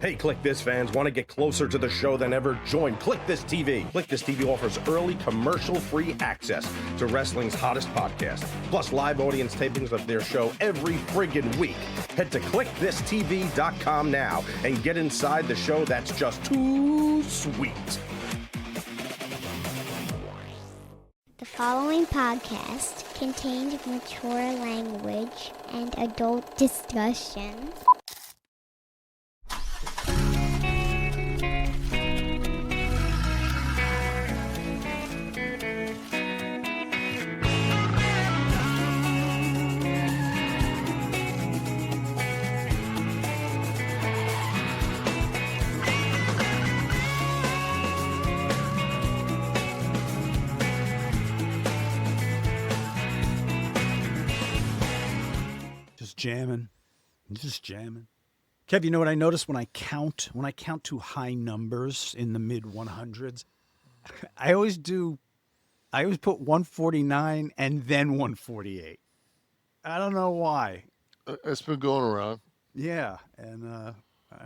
Hey, Kliq This fans, want to get closer to the show than ever? Join Kliq This TV. Kliq This TV offers early commercial-free access to wrestling's hottest podcast, plus live audience tapings of their show every friggin' week. Head to kliqthistv.com now and get inside the show that's just too sweet. The following podcast contains mature language and adult discussion. Just jamming. Kev, you know what I noticed when I count to high numbers in the mid 100s? I always put 149 and then 148. I don't know why. It's been going around. Yeah, and I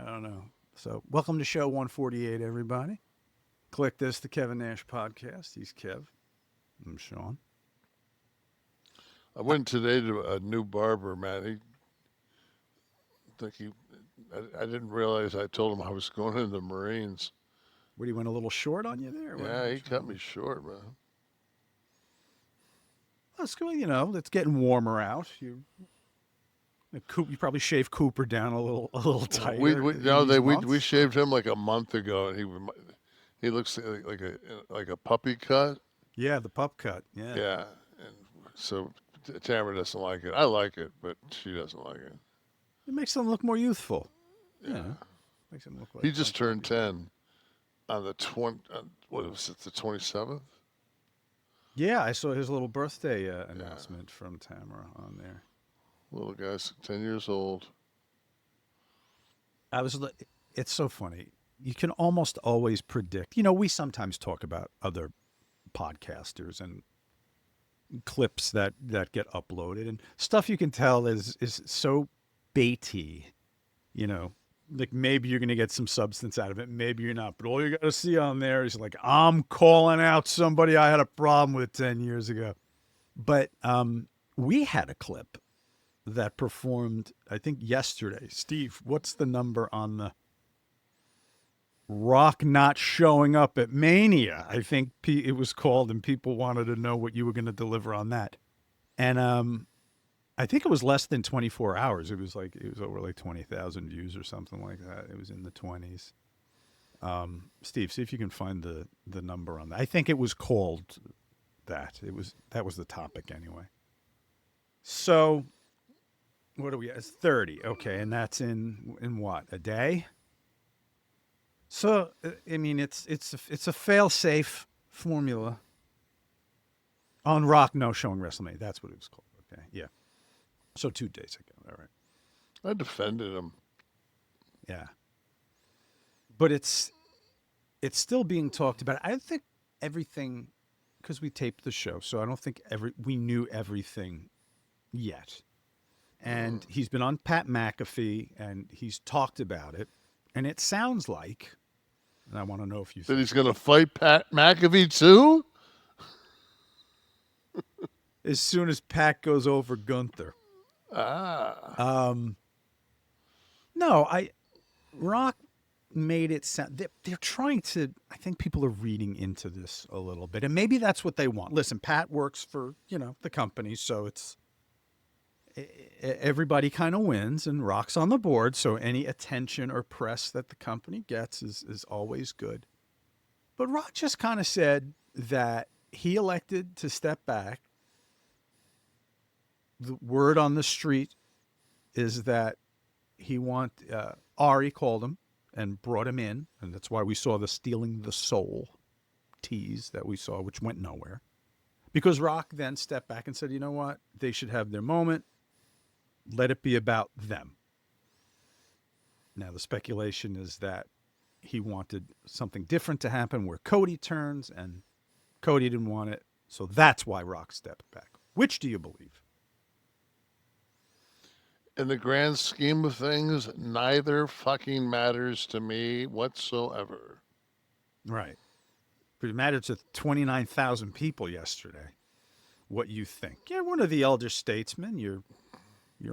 don't know. So welcome to show 148, everybody. Kliq This, the Kevin Nash podcast. He's Kev. I'm Sean. I went today to a new barber, man. I didn't realize I told him I was going in the Marines. What, he went a little short on you there? Yeah, he cut me short, man. That's good. You know, it's getting warmer out. You probably shaved Cooper down a little tighter. We shaved him like a month ago, and he looks like a puppy cut. Yeah, the pup cut. Yeah. Yeah, and so Tamara doesn't like it. I like it, but she doesn't like it. It makes them look more youthful. Yeah. Makes him look like he just turned 10 on the what was it, the 27th? Yeah, I saw his little birthday announcement from Tamara on there. Little guy's 10 years old. It's so funny. You can almost always predict. You know, we sometimes talk about other podcasters and clips that get uploaded and stuff you can tell is so baity, you know, like maybe you're going to get some substance out of it. Maybe you're not. But all you got to see on there is like, I'm calling out somebody I had a problem with 10 years ago. But we had a clip that performed, I think, yesterday. Steve, what's the number on the Rock not showing up at Mania? I think it was called, and people wanted to know what you were going to deliver on that. And I think it was less than 24 hours. It was over like 20,000 views or something like that. It was in the 20s. Steve, see if you can find the number on that. I think it was called that. That was the topic anyway. So what are we at? It's 30. Okay, and that's in what? A day? So I mean, it's a fail-safe formula on Rock no showing WrestleMania. That's what it was called. Okay, yeah. So 2 days ago. All right. I defended him. Yeah. But it's still being talked about. I don't think everything, because we taped the show, so I don't think we knew everything yet. And he's been on Pat McAfee, and he's talked about it. And it sounds like, and I want to know if you that he's going to fight Pat McAfee too? As soon as Pat goes over Gunther. No, Rock made it sound, they're trying to, I think people are reading into this a little bit, and maybe that's what they want. Listen, Pat works for, the company, so it's, everybody kind of wins, and Rock's on the board, so any attention or press that the company gets is always good. But Rock just kind of said that he elected to step back. The word on the street is that Ari called him and brought him in, and that's why we saw the Stealing the Soul tease that we saw, which went nowhere. Because Rock then stepped back and said, you know what? They should have their moment. Let it be about them. Now, the speculation is that he wanted something different to happen where Cody turns, and Cody didn't want it. So that's why Rock stepped back. Which do you believe? in the grand scheme of things, neither fucking matters to me whatsoever. Right. But it mattered to 29,000 people yesterday what you think. You're one of the elder statesmen. You're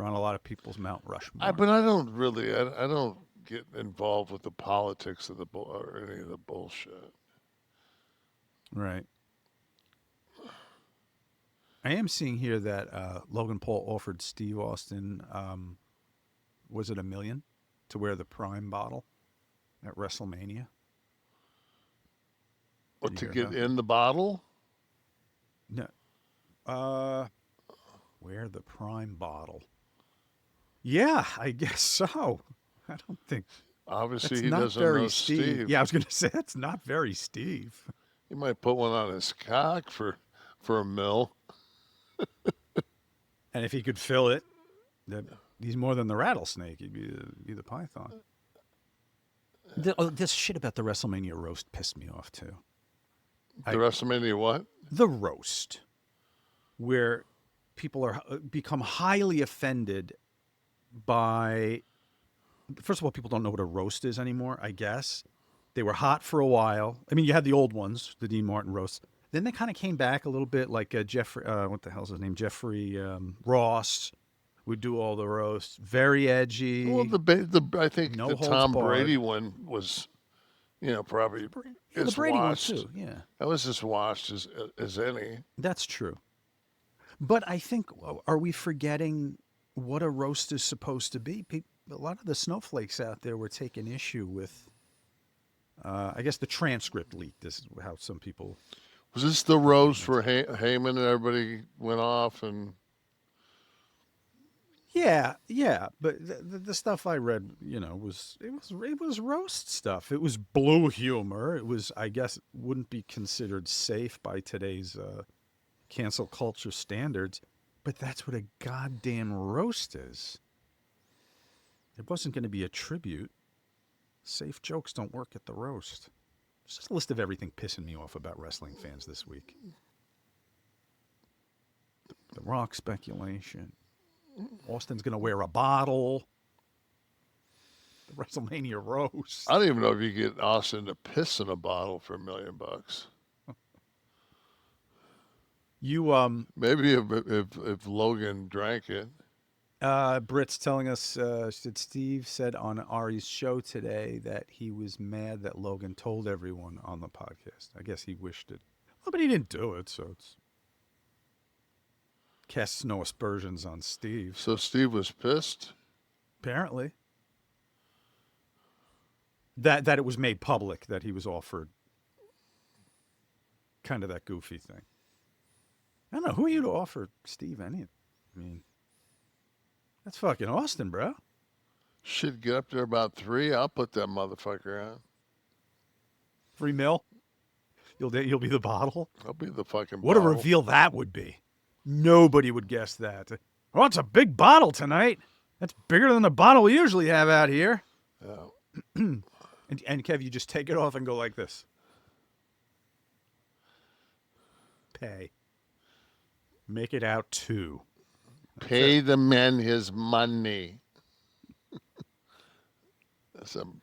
on a lot of people's Mount Rushmore. But I don't really, I don't get involved with the politics of or any of the bullshit. Right. I am seeing here that Logan Paul offered Steve Austin, was it $1 million to wear the Prime bottle at WrestleMania? What, Did to you hear get about in the bottle? No. Wear the Prime bottle. Yeah, I guess so. I don't think. Obviously, That's he not doesn't very know Steve. Steve. Yeah, I was going to say, that's not very Steve. He might put one on his cock for $1 million. And if he could fill it, he's more than the rattlesnake. He'd be the python. This shit about the WrestleMania roast pissed me off, too. The WrestleMania what? The roast, where people are become highly offended by. First of all, people don't know what a roast is anymore, I guess. They were hot for a while. I mean, you had the old ones, the Dean Martin roast. Then they kind of came back a little bit, like Jeffrey, what the hell's his name? Jeffrey Ross would do all the roasts. Very edgy. Well, I think No the holds Tom barred. Brady one was, probably Yeah, the as Brady watched. one too, yeah. That was as watched as any. That's true. But I think, are we forgetting what a roast is supposed to be? A lot of the snowflakes out there were taking issue with, I guess, the transcript leak. This is how some people. Was this the roast for Heyman and everybody went off and? Yeah. But the stuff I read, was roast stuff. It was blue humor. It was, I guess, wouldn't be considered safe by today's cancel culture standards. But that's what a goddamn roast is. It wasn't going to be a tribute. Safe jokes don't work at the roast. It's just a list of everything pissing me off about wrestling fans this week. The Rock speculation. Austin's going to wear a bottle. The WrestleMania roast. I don't even know if you get Austin to piss in a bottle for $1 million. You Maybe if Logan drank it. Britt's telling us that Steve said on Ari's show today that he was mad that Logan told everyone on the podcast. I guess he wished it. Well, but he didn't do it, so it's casts no aspersions on Steve. So Steve was pissed? Apparently. That it was made public that he was offered kind of that goofy thing. I don't know. Who are you to offer Steve any? I mean, that's fucking Austin, bro. Should get up there about 3. I'll put that motherfucker on. $3 million? You'll be the bottle? I'll be the fucking What bottle. a reveal that would be. Nobody would guess that. Oh, it's a big bottle tonight. That's bigger than the bottle we usually have out here. Yeah. And Kev, you just take it off and go like this. Pay. Make it out 2. Pay the man his money. As I'm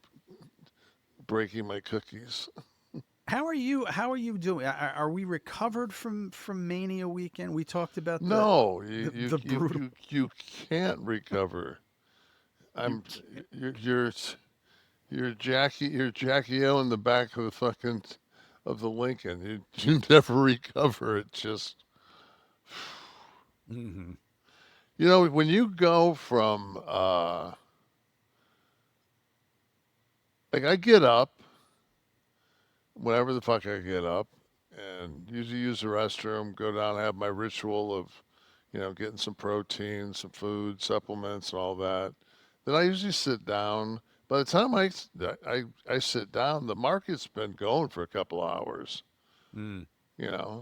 breaking my cookies. How are you doing? Are we recovered from Mania weekend? We talked about No, the brutal. you can't recover. You're Jackie O in the back of the Lincoln. You never recover. It just. Mm-hmm. When you go from I get up whenever the fuck I get up and usually use the restroom, go down, have my ritual of, getting some protein, some food, supplements, and all that. Then I usually sit down. By the time I sit down, the market's been going for a couple hours. Mm.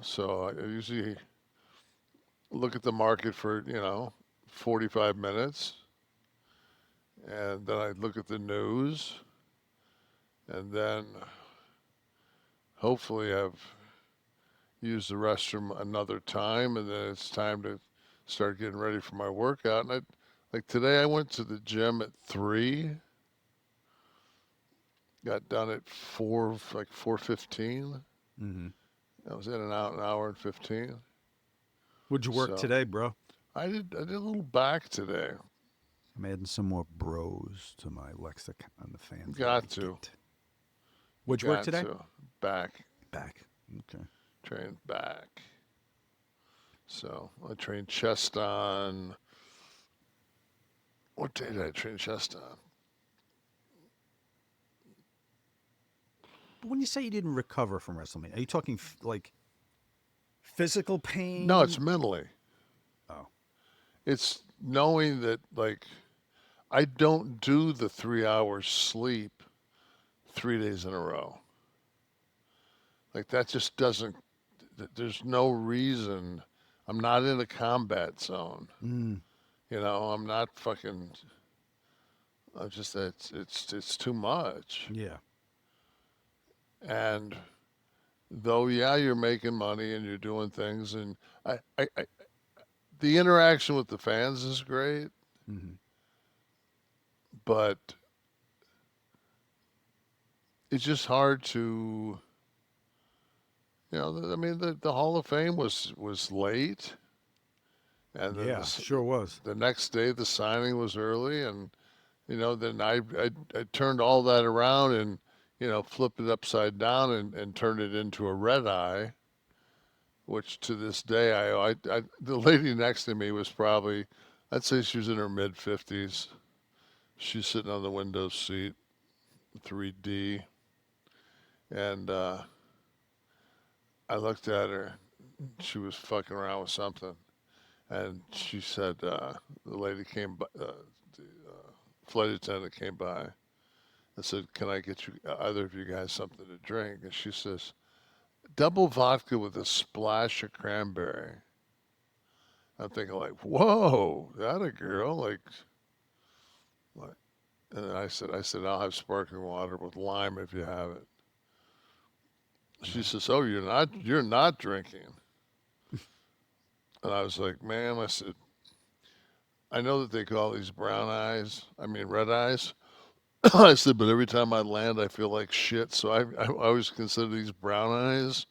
So I usually look at the market for, 45 minutes. And then I look at the news. And then hopefully I've used the restroom another time. And then it's time to start getting ready for my workout. And Like today, I went to the gym at 3. Got done at 4:15. Mm-hmm. I was in and out an hour and 15. What'd you work So today, bro? I did a little back today. I'm adding some more bros to my lexicon. The fans Got like to. it. What'd you work Got today? to. Back. Back. Okay. Trained back. So I trained chest on. What day did I train chest on? When you say you didn't recover from WrestleMania, are you talking like physical pain? No, it's mentally. Oh. It's knowing that, like, I don't do the 3 hours sleep 3 days in a row. Like, that just doesn't, there's no reason. I'm not in a combat zone. Mm. You know, I'm not fucking, I'm just, it's too much. Yeah. And though, yeah, you're making money and you're doing things, and the interaction with the fans is great, Mm-hmm. but it's just hard to, you know, I mean, the Hall of Fame was late, and then Yeah, sure was. the next day the signing was early, and you know, then I turned all that around and, you know, flipped it upside down and turned it into a red eye, which to this day the lady next to me was probably, I'd say she was in her mid 50s. She's sitting on the window seat, 3D, and I looked at her. She was fucking around with something, and she said, the lady came by, the flight attendant came by. I said, "Can I get you either of you guys something to drink?" And she says, "Double vodka with a splash of cranberry." I'm thinking like, "Whoa, that a girl?" Like, and I said, "I'll have sparkling water with lime if you have it." She says, "Oh, you're not drinking." And I was like, "Ma'am," I said, "I know that they call these red eyes." I said, "But every time I land, I feel like shit. So I always consider these brown eyes."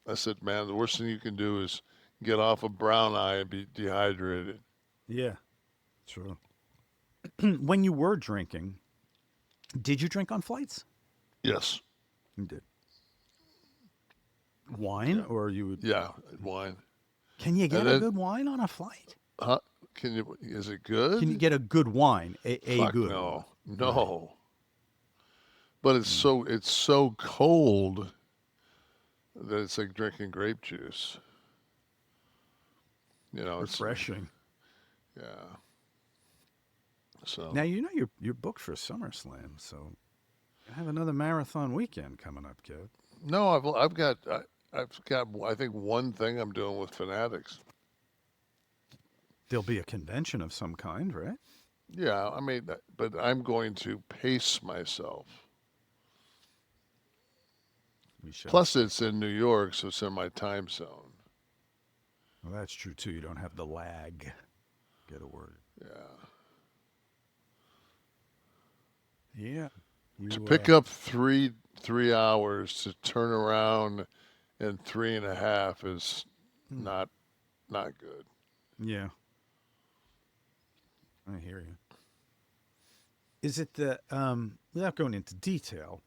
I said, "Man, the worst thing you can do is get off a brown eye and be dehydrated." Yeah, true. When you were drinking, did you drink on flights? Yes. You did. Wine, Yeah. or you would? Yeah, wine. Can you get And a then- good wine on a flight? Huh? Is it good? Can you get a good wine? A Fuck good no. one? No. But it's so cold that it's like drinking grape juice. You know, Refreshing. yeah. So Now you know you're booked for SummerSlam, so you have another marathon weekend coming up, kid. no, I've got I think one thing I'm doing with Fanatics. There'll be a convention of some kind, right? Yeah, I mean, but I'm going to pace myself. We shall. Plus, it's in New York, so it's in my time zone. Well, that's true too. You don't have the lag. Get a word. Yeah. Yeah. To pick up 3 hours to turn around in 3.5 is not good. Yeah. I hear you. Is it the without going into detail,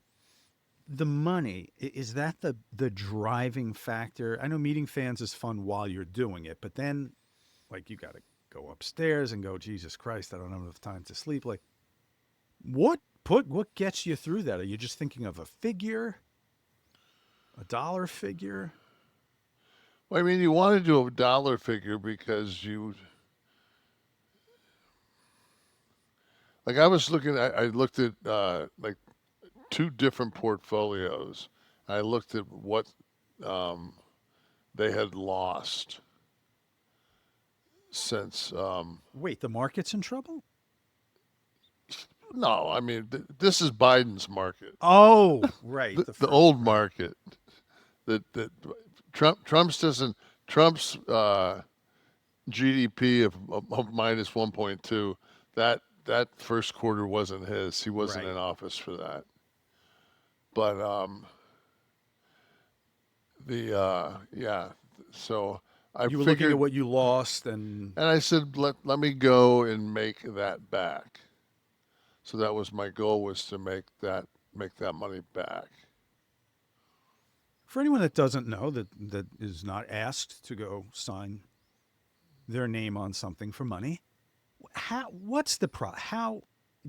the money, is that the driving factor? I know meeting fans is fun while you're doing it, but then like you got to go upstairs and go, Jesus Christ, I don't have enough time to sleep. Like what gets you through that? Are you just thinking of a figure? A dollar figure? Well, I mean, you want to do a dollar figure because like I was looking at, I looked at like 2 different portfolios. I looked at what they had lost since. Wait, the market's in trouble? No, I mean this is Biden's market. Oh, right. The old market. That Trump's GDP of minus 1.2 that first quarter wasn't his. He wasn't Right. in office for that. But yeah. So I You were looking figured, at what you lost, and and I said, let me go and make that back. So that was my goal, was to make that money back. for anyone that doesn't know, that is not asked to go sign their name on something for money, what's the how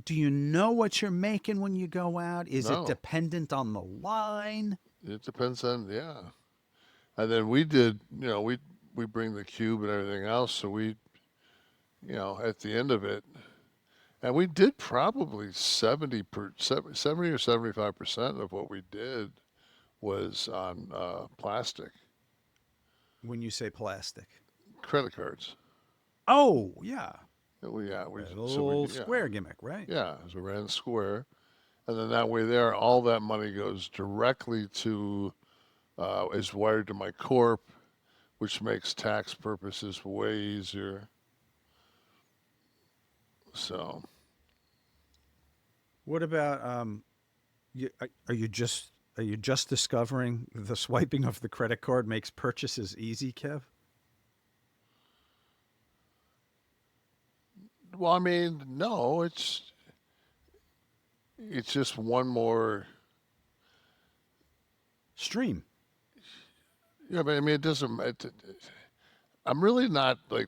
do you know what you're making when you go out? Is it No, dependent on the line? it depends on, yeah. And then we did, we bring the cube and everything else. So we, at the end of it, and we did probably 70 or 75% of what we did was on plastic When you say plastic. credit cards. Oh, yeah. We A so we little square gimmick, right? yeah. So we ran square, and then that way there, all that money goes directly to is wired to my corp, which makes tax purposes way easier. So What about are you just discovering the swiping of the credit card makes purchases easy, Kev? well, I mean, no, it's just one more. Stream. Yeah, but I mean, it doesn't. I'm really not like.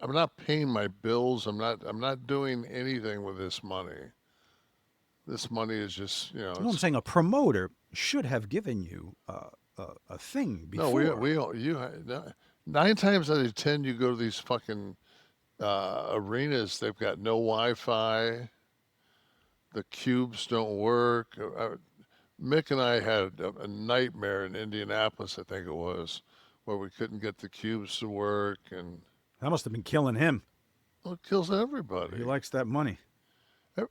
I'm not paying my bills. I'm not doing anything with this money. This money is just, No, I'm saying a promoter should have given you a thing no. before. No, 9 times out of 10, you go to these fucking arenas. They've got no Wi-Fi. The cubes don't work. Mick and I had a nightmare in Indianapolis, I think it was, where we couldn't get the cubes to work, and That must have been killing him. well, it kills everybody. He likes that money.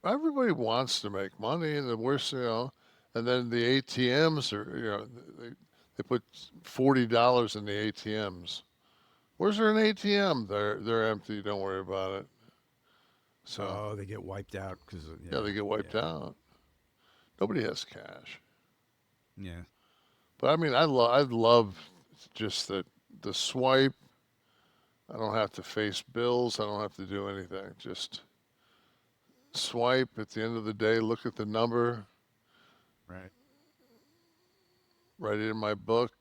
Everybody wants to make money, and the worst, and then the ATMs are, they put $40 in the ATMs. Where's there an ATM? They're empty. Don't worry about it. So Oh, they get wiped out because yeah, they get wiped out. Nobody has cash. Yeah. But I mean, I love just the swipe. I don't have to face bills. I don't have to do anything. Just swipe at the end of the day, look at the number, Right. write it in my book.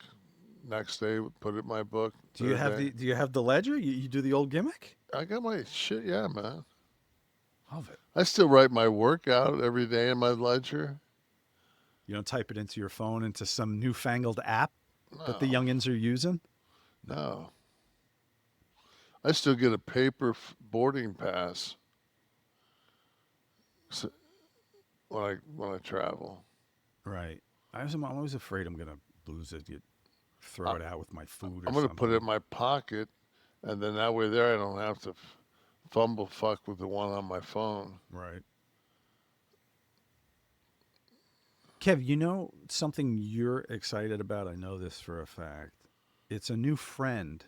Next day, put it in my book. Do you have Third day. do you have the ledger? You do the old gimmick? I got my shit, yeah, man. Love it. I still write my workout every day in my ledger. You don't type it into your phone into some newfangled app that the No, youngins are using? no. I still get a paper boarding pass when I travel. Right. I'm always afraid I'm gonna lose it. You throw it out with my food or I'm going to something. put it in my pocket, and then that way there I don't have to fumble fuck with the one on my phone. Right. Kev, you know something you're excited about? I know this for a fact. It's a new friend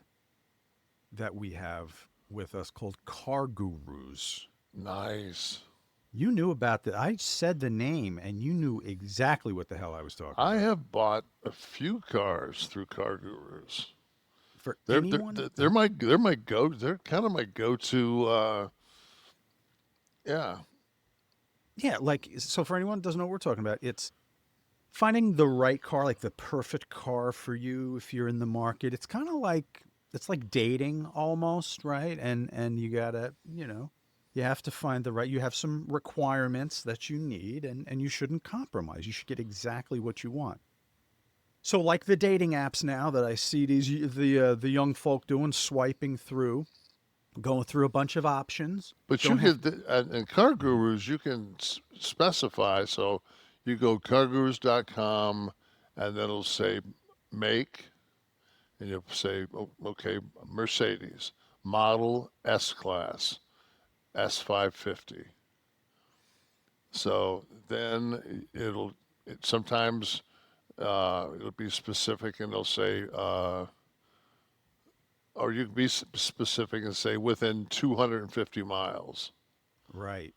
that we have with us called Car Gurus. Nice. You knew about that. I said the name, and you knew exactly what the hell I was talking I about. have bought a few cars through Car Gurus. For They're anyone? they're kind of my go-to. Yeah. Yeah, like, so for anyone who doesn't know what we're talking about, it's finding the right car, like the perfect car for you if you're in the market. It's kind of like, it's like dating almost, right? And you gotta, you have to find the right, you have some requirements that you need, and you shouldn't compromise. You should get exactly what you want. So like the dating apps now that I see the young folk doing, swiping through, going through a bunch of options. But Don't you have can, in Car Gurus, you can specify. So you go cargurus.com, and then it'll say make, and you'll say, okay, Mercedes, model S-Class, S550. So then sometimes it'll be specific, and they'll say, or you can be specific and say within 250 miles. Right.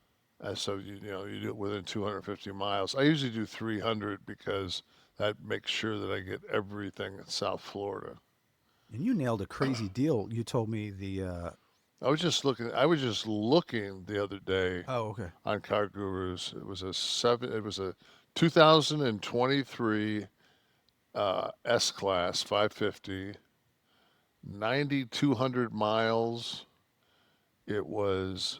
So you do it within 250 miles. I usually do 300 because that makes sure that I get everything in South Florida. And you nailed a crazy deal. You told me the. I was just looking the other day Oh, okay. on Car Gurus. It was a 2023 S Class 550, 9,200 miles. It was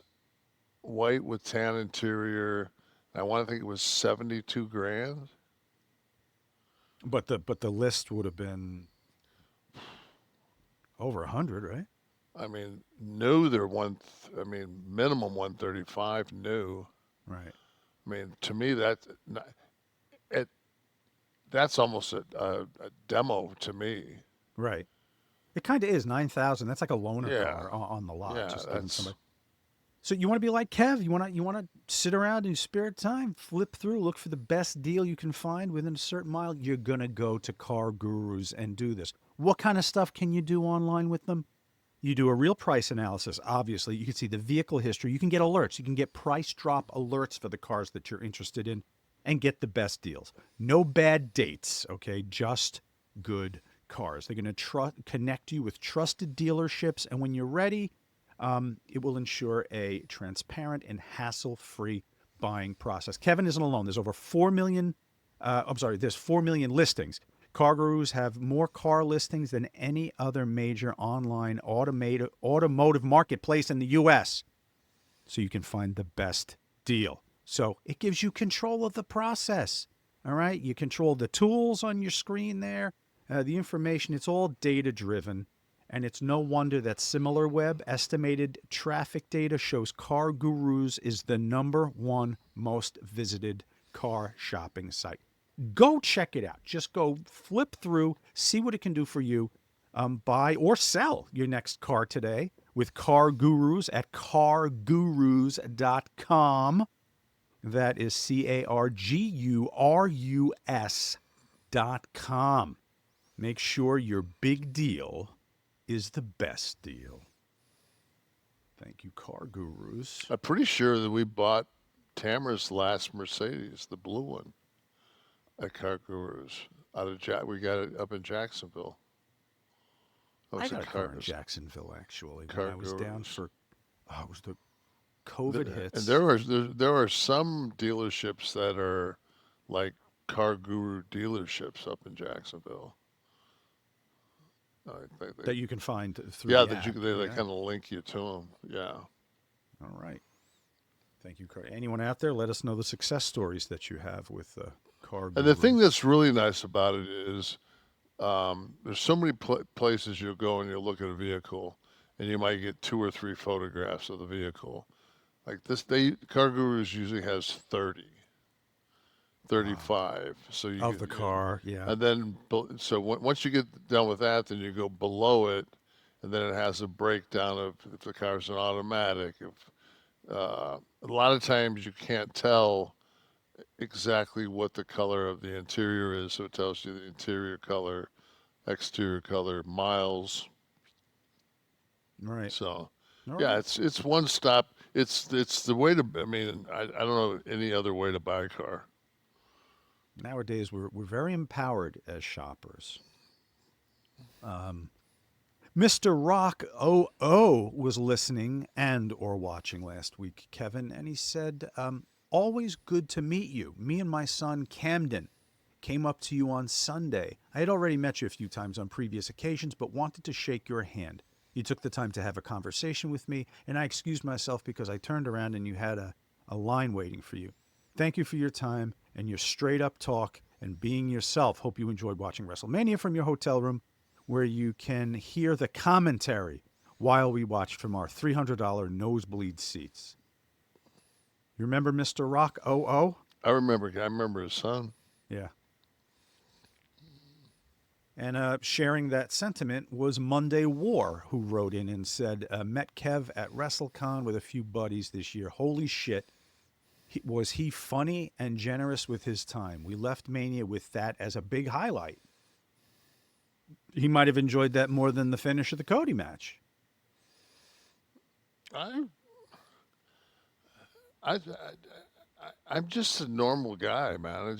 white with tan interior. I want to think it was 72 grand. But the list would have been over 100, right? I mean, new they're minimum 135 new. Right. I mean, to me that's almost a demo to me. Right. It kind of is 9,000. That's like a loaner Yeah. car on the lot. Yeah, just giving that's somebody. So you want to be like Kev? You want to sit around in spare time, flip through, look for the best deal you can find within a certain mile? You're gonna go to Car Gurus and do this. What kind of stuff can you do online with them? You do a real price analysis. Obviously, you can see the vehicle history. You can get alerts. You can get price drop alerts for the cars that you're interested in, and get the best deals. No bad dates. Okay, just good cars. They're going to connect you with trusted dealerships, and when you're ready, it will ensure a transparent and hassle-free buying process. Kevin isn't alone. There's over 4 million. There's 4 million listings. Car Gurus have more car listings than any other major online automotive marketplace in the U.S. So you can find the best deal. So it gives you control of the process. All right, you control the tools on your screen there. The information, it's all data-driven. And it's no wonder that SimilarWeb estimated traffic data shows Car Gurus is the #1 most visited car shopping site. Go check it out. Just go flip through, see what it can do for you. Buy or sell your next car today with Car Gurus at cargurus.com. That is CARGURUS.com. Make sure your big deal is the best deal. Thank you, Car Gurus. I'm pretty sure that we bought Tamara's last Mercedes, the blue one, at Car Gurus. We got it up in Jacksonville. I got a car in Jacksonville, actually. When I was down for, it was the COVID hits. And there are some dealerships that are like Car Guru dealerships up in Jacksonville. That you can find through the app. They kind of link you to them. Yeah. All right. Thank you, Car. Anyone out there, let us know the success stories that you have with Car Gurus. And the thing that's really nice about it is there's so many places you'll go and you'll look at a vehicle and you might get 2 or 3 photographs of the vehicle. Like this, Car Gurus usually has 30. 35. So you of the car, yeah. And then, so once you get done with that, then you go below it, and then it has a breakdown of if the car's an automatic. A lot of times you can't tell exactly what the color of the interior is, so it tells you the interior color, exterior color, miles. Right. So, All yeah, right. it's one stop. It's the way to. I mean, I don't know any other way to buy a car. Nowadays, we're very empowered as shoppers. Mr. Rock 00 was listening and or watching last week, Kevin, and he said, always good to meet you. Me and my son, Camden, came up to you on Sunday. I had already met you a few times on previous occasions, but wanted to shake your hand. You took the time to have a conversation with me, and I excused myself because I turned around and you had a line waiting for you. Thank you for your time and your straight-up talk and being yourself. Hope you enjoyed watching WrestleMania from your hotel room, where you can hear the commentary while we watched from our $300 nosebleed seats. You remember Mr. Rock 00? I remember his son. Yeah. And sharing that sentiment was Monday War, who wrote in and said, met Kev at Wrestlecon with a few buddies this year. Holy shit. Was he funny and generous with his time? We left Mania with that as a big highlight. He might have enjoyed that more than the finish of the Cody match. I'm just a normal guy, man.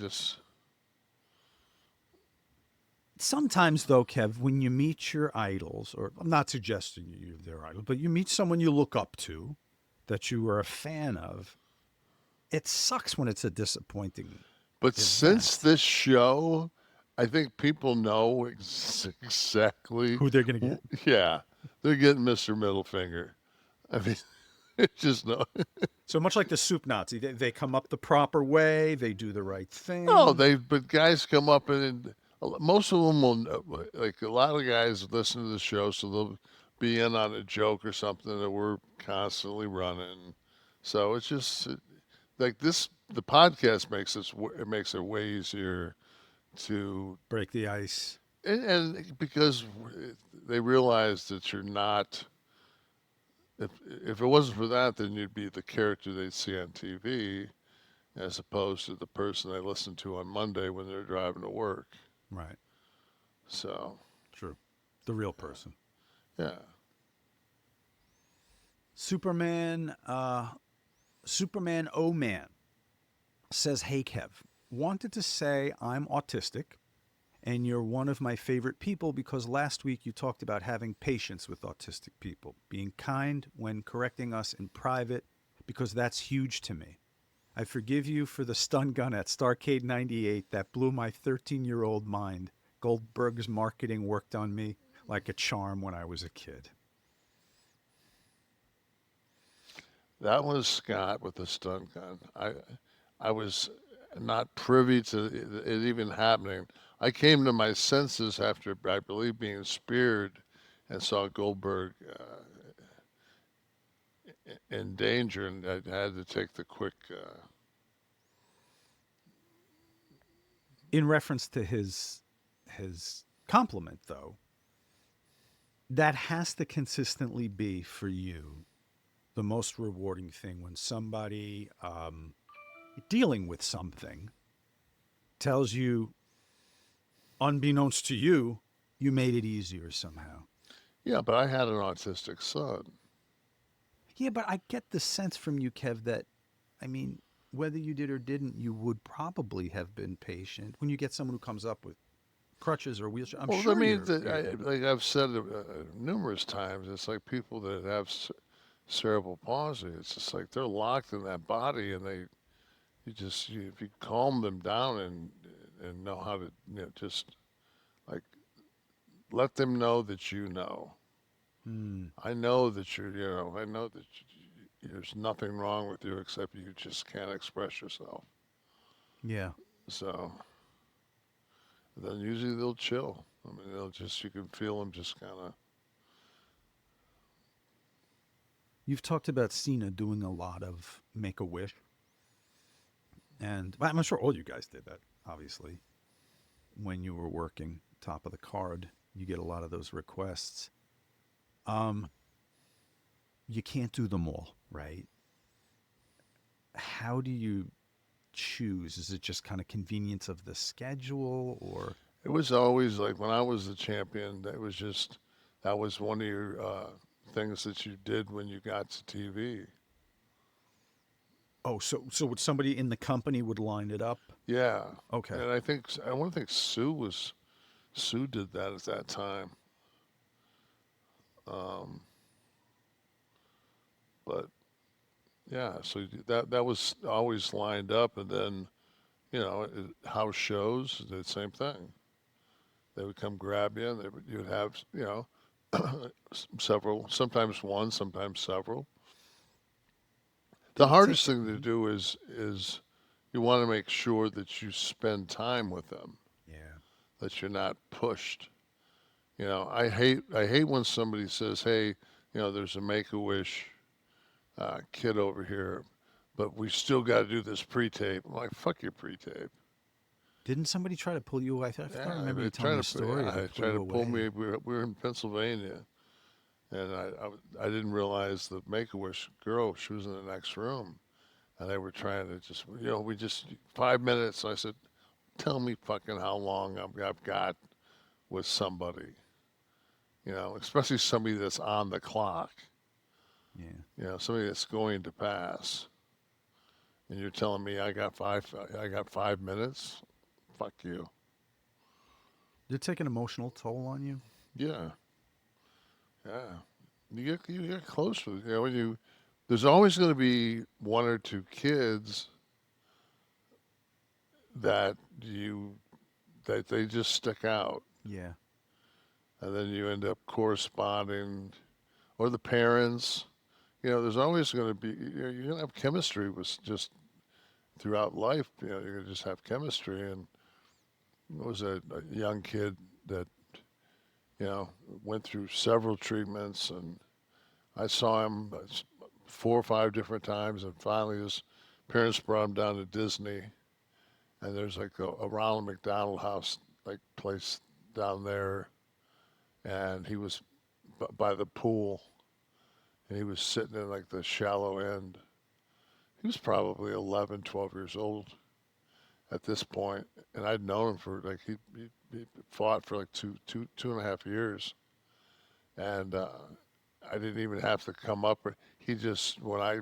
Sometimes, though, Kev, when you meet your idols, or I'm not suggesting you're their idol, but you meet someone you look up to, that you are a fan of, it sucks when it's a disappointing But since event. this show, I think people know exactly. Who they're going to get. Yeah, they're getting Mr. Middle Finger. I mean, it's just no. So much like the soup Nazi, they come up the proper way, they do the right thing. No, but guys come up and most of them will like a lot of guys listen to the show, so they'll be in on a joke or something that we're constantly running. So it's just like this. The podcast makes it way easier to break the ice. And because they realize that you're not. If it wasn't for that, then you'd be the character they'd see on TV, as opposed to the person they listen to on Monday when they're driving to work. Right. So. True. The real person. Yeah. Superman Oh Man says, "Hey Kev, wanted to say I'm autistic and you're one of my favorite people because last week you talked about having patience with autistic people, being kind when correcting us in private because that's huge to me. I forgive you for the stun gun at Starrcade 98 that blew my 13-year-old mind. Goldberg's marketing worked on me like a charm when I was a kid." That was Scott with the stun gun. I was not privy to it even happening. I came to my senses after, I believe, being speared and saw Goldberg in danger, and I had to take the quick. In reference to his compliment, though, that has to consistently be for you the most rewarding thing when somebody dealing with something tells you, unbeknownst to you, you made it easier somehow. Yeah, but I had an autistic son. Yeah, but I get the sense from you, Kev, that, I mean, whether you did or didn't, you would probably have been patient. When you get someone who comes up with crutches or wheelchair, I'm sure I mean, you're like I've said numerous times, it's like people that have cerebral palsy. It's just like they're locked in that body, and if you calm them down and know how to, just like let them know that you know. I know that I know that there's nothing wrong with you except you just can't express yourself. Yeah. So then usually they'll chill. I mean, you can feel them just kind of. You've talked about Cena doing a lot of Make-A-Wish. And I'm sure all you guys did that, obviously. When you were working top of the card, you get a lot of those requests. You can't do them all, right? How do you choose? Is it just kind of convenience of the schedule, or? It was always like when I was the champion, that was one of your things that you did when you got to TV. Oh, so would somebody in the company would line it up? Yeah. Okay. And I want to think Sue did that at that time. But yeah, so that was always lined up, and then house shows, the same thing. They would come grab you, and you would have several, sometimes one, sometimes several. The hardest thing to do is you want to make sure that you spend time with them. Yeah. That you're not pushed. I hate when somebody says, "Hey, there's a Make-A-Wish kid over here, but we still got to do this pre-tape." I'm like, "Fuck your pre-tape." Didn't somebody try to pull you away? I thought I remember you telling the story. They tried to pull me. We were in Pennsylvania, and I didn't realize the Make-A-Wish girl, she was in the next room, and they were trying to just, we just 5 minutes. I said, "Tell me fucking how long I've got with somebody, especially somebody that's on the clock, Yeah, somebody that's going to pass." and you're telling me I got 5 minutes? Fuck you. Did it take an emotional toll on you? Yeah. Yeah. You get close with, when there's always going to be one or two kids that they just stick out. Yeah. And then you end up corresponding, or the parents. There's always going to be, you're going to have chemistry with just throughout life. You're going to just have chemistry. And it was a young kid that, went through several treatments, and I saw him 4 or 5 different times, and finally his parents brought him down to Disney, and there's like a Ronald McDonald House like place down there, and he was by the pool, and he was sitting in like the shallow end. He was probably 11, 12 years old at this point, and I'd known him for like he fought for like two and a half years, and I didn't even have to come up. He just, when I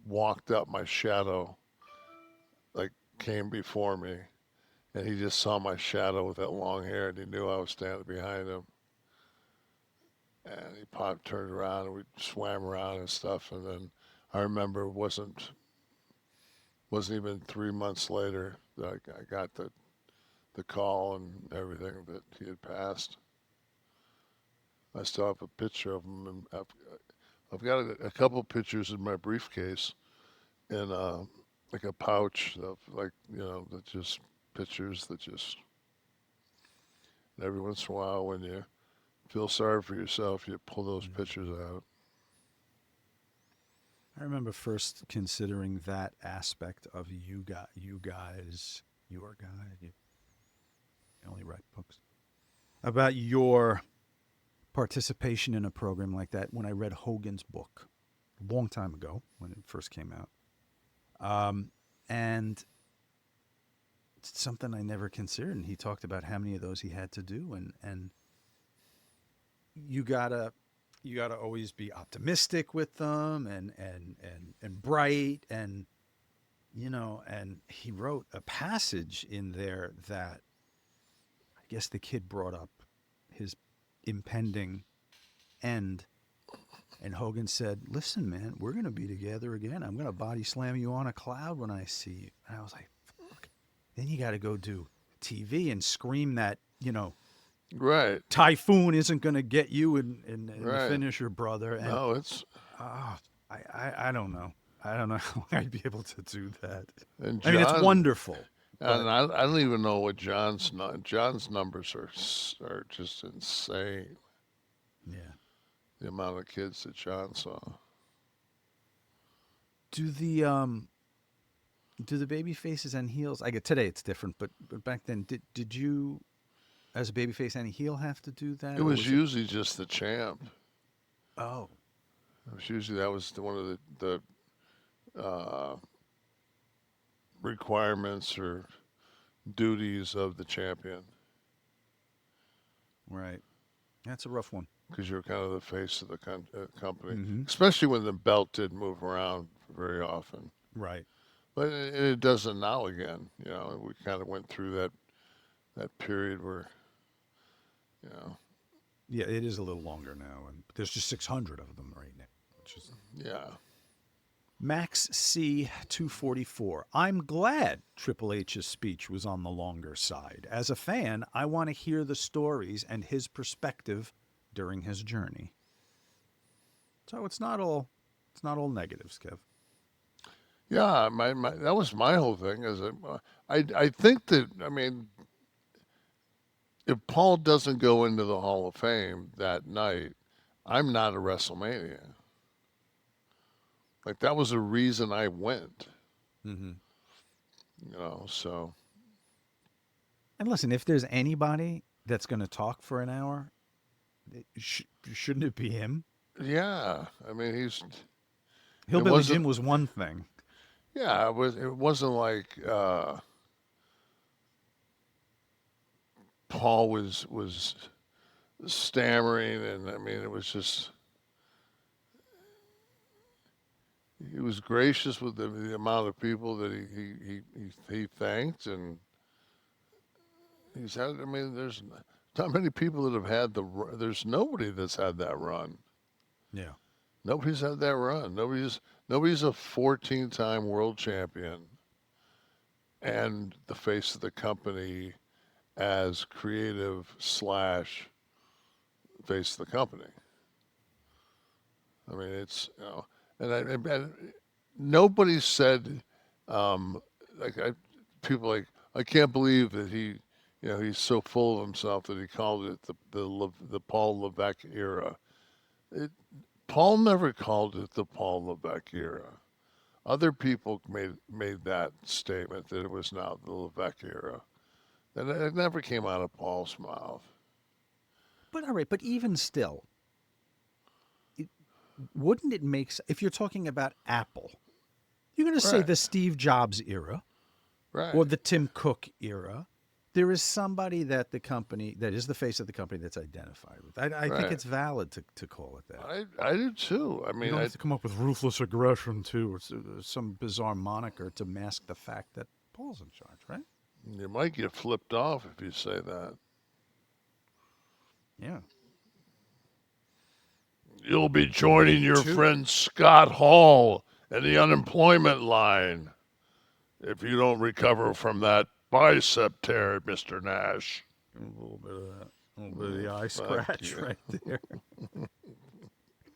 walked up, my shadow like came before me, and he just saw my shadow with that long hair, and he knew I was standing behind him. And he turned around, and we swam around and stuff. And then I remember it wasn't even 3 months later that I got the call and everything that he had passed. I still have a picture of him, and I've got a couple pictures in my briefcase in like a pouch of that just pictures that just. And every once in a while, when you feel sorry for yourself, you pull those pictures out. I remember first considering that aspect of you guys, your guy. You only write books about your participation in a program like that when I read Hogan's book a long time ago when it first came out. And it's something I never considered. And he talked about how many of those he had to do. And you gotta always be optimistic with them and bright. And, and he wrote a passage in there that I guess the kid brought up his impending end, and Hogan said, "Listen, man, we're going to be together again. I'm going to body slam you on a cloud when I see you." And I was like, fuck. Then you got to go do TV and scream that, Right. typhoon isn't going to get you in Right. the finisher, brother. And No, it's. I don't know. I don't know how I'd be able to do that. And I mean, it's wonderful. And I don't even know what John's numbers are just insane. Yeah. The amount of kids that John saw. Do the babyfaces and heels? I get today it's different, but back then, did you, as a babyface and a heel, have to do that? It was usually just the champ. Oh. It was usually one of the requirements or duties of the champion. Right. That's a rough one. Because you're kind of the face of the company, Mm-hmm. especially when the belt did move around very often. Right. But it doesn't now again. We kind of went through that period where, Yeah, it is a little longer now, and there's just 600 of them right now. Which is yeah. Max C 244. I'm glad Triple H's speech was on the longer side. As a fan, I want to hear the stories and his perspective during his journey. So it's not all negatives, Kev. Yeah, my that was my whole thing. I think that, if Paul doesn't go into the Hall of Fame that night, I'm not a WrestleMania. Like, that was a reason I went. Mm-hmm. So. And listen, if there's anybody that's going to talk for an hour, shouldn't it be him? Yeah, Hillbilly Jim was one thing. Yeah, it wasn't like Paul was stammering, and it was just he was gracious with the amount of people that he thanked, and he's had. I mean, there's not many people that have had there's nobody that's had that run. Yeah. Nobody's had that run. Nobody's a 14-time world champion and the face of the company as creative / face of the company. I mean, it's, you know, and nobody said, people like, I can't believe that he's so full of himself that he called it the Paul Levesque era. Paul never called it the Paul Levesque era. Other people made that statement that it was now the Levesque era. And it never came out of Paul's mouth. But all right, but even still, wouldn't it make sense if you're talking about Apple? You're going to say the Steve Jobs era, right, or the Tim Cook era. There is somebody that the company that is the face of the company that's identified with. I think it's valid to call it that. I do too. I mean, you don't have to come up with ruthless aggression too, or some bizarre moniker to mask the fact that Paul's in charge, right? You might get flipped off if you say that. Yeah. You'll be joining your friend Scott Hall in the unemployment line if you don't recover from that bicep tear, Mr. Nash. A little bit of that. A little bit of the eye scratch right there.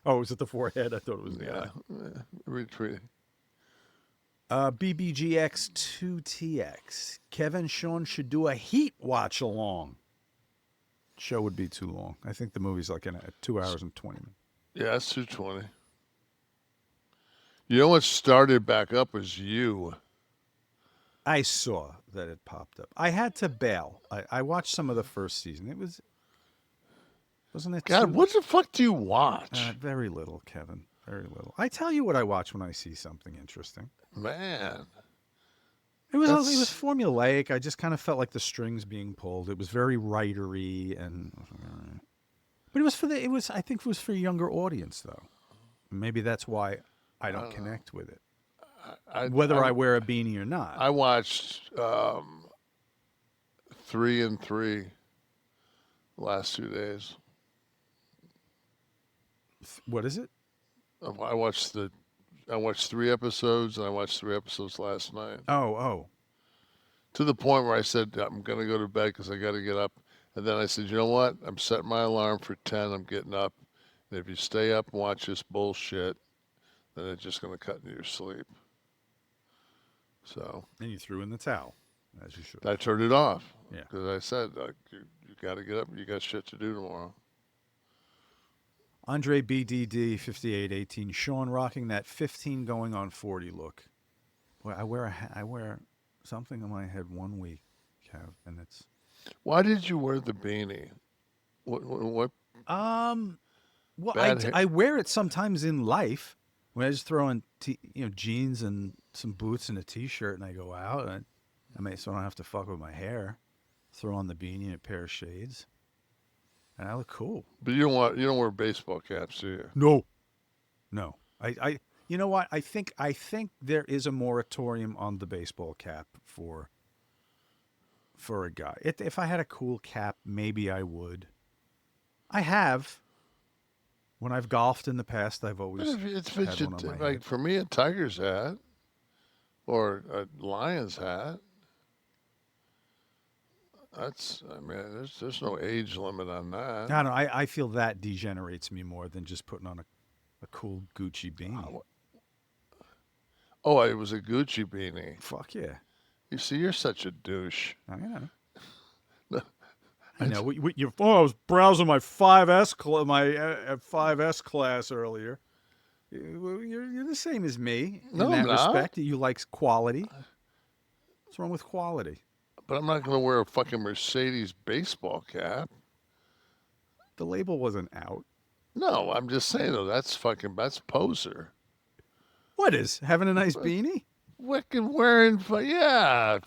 Oh, was it the forehead? I thought it was the eye. Retreat. BBGX2TX. Kevin Sean should do a Heat watch along. Show would be too long. I think the movie's like 2 hours and 20 minutes. Yeah, it's 2:20. You know what started back up was you. I saw that it popped up. I had to bail. I watched some of the first season. Wasn't it? God, what the fuck do you watch? Very little, Kevin. Very little. I tell you what I watch when I see something interesting. Man. It was formulaic. I just kind of felt like the strings being pulled. It was very writery, but it was I think it was for a younger audience though. Maybe that's why I don't connect with it. Whether I wear a beanie or not. I watched 3 and 3 last 2 days. What is it? I watched 3 episodes, and I watched 3 episodes last night. Oh. To the point where I said, I'm going to go to bed because I got to get up. And then I said, you know what? I'm setting my alarm for 10. I'm getting up. And if you stay up and watch this bullshit, then it's just going to cut into your sleep. So. And you threw in the towel, as you should. I turned it off. Yeah. Because I said, you got to get up. You got shit to do tomorrow. Andre BDD 5818. Sean rocking that 15 going on 40 look. Boy, I wear something on my head 1 week, Kev, and it's. Why did you wear the beanie? What? Well, I wear it sometimes in life when I just throw on jeans and some boots and a t-shirt and I go out, and so I don't have to fuck with my hair. Throw on the beanie and a pair of shades, and I look cool. But you don't wear baseball caps, do you? No. I you know what? I think there is a moratorium on the baseball cap for a guy. If I had a cool cap, maybe I would. I have. When I've golfed in the past, I've always had one on my head. For me, a Tiger's hat or a Lion's hat. There's no age limit on that. No, I feel that degenerates me more than just putting on a cool Gucci beanie. Oh, it was a Gucci beanie. Fuck yeah. You see, you're such a douche. I know. I know. I was browsing my 5S class earlier. You're the same as me in that respect. You like quality. What's wrong with quality? But I'm not going to wear a fucking Mercedes baseball cap. The label wasn't out. No, I'm just saying though. That's poser. What is having a nice beanie? Fucking wearing, yeah.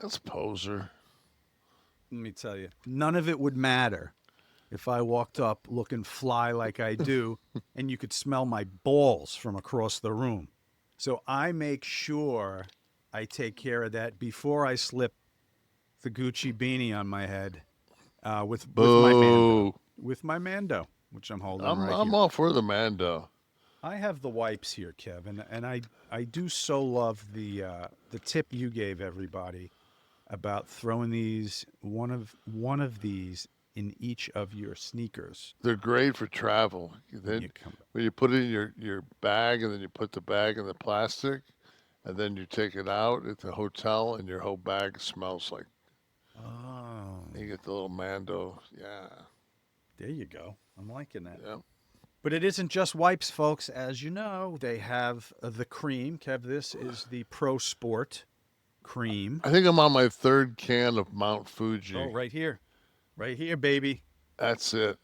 That's poser. Let me tell you, none of it would matter if I walked up looking fly like I do, and you could smell my balls from across the room. So I make sure I take care of that before I slip the Gucci beanie on my head with my Mando. With my Mando, which I'm holding right I'm here. all for the Mando. I have the wipes here, Kevin, and I do so love the tip you gave everybody about throwing these one of these in each of your sneakers. They're great for travel. Then when you put it in your bag, and then you put the bag in the plastic, and then you take it out at the hotel, and your whole bag smells like. Oh. You get the little Mando. Yeah. There you go. I'm liking that. Yeah. But it isn't just wipes, folks. As you know, they have the cream. Kev, this is the Pro Sport cream. I think I'm on my 3rd can of Mount Fuji. Oh, right here. Right here, baby. That's it.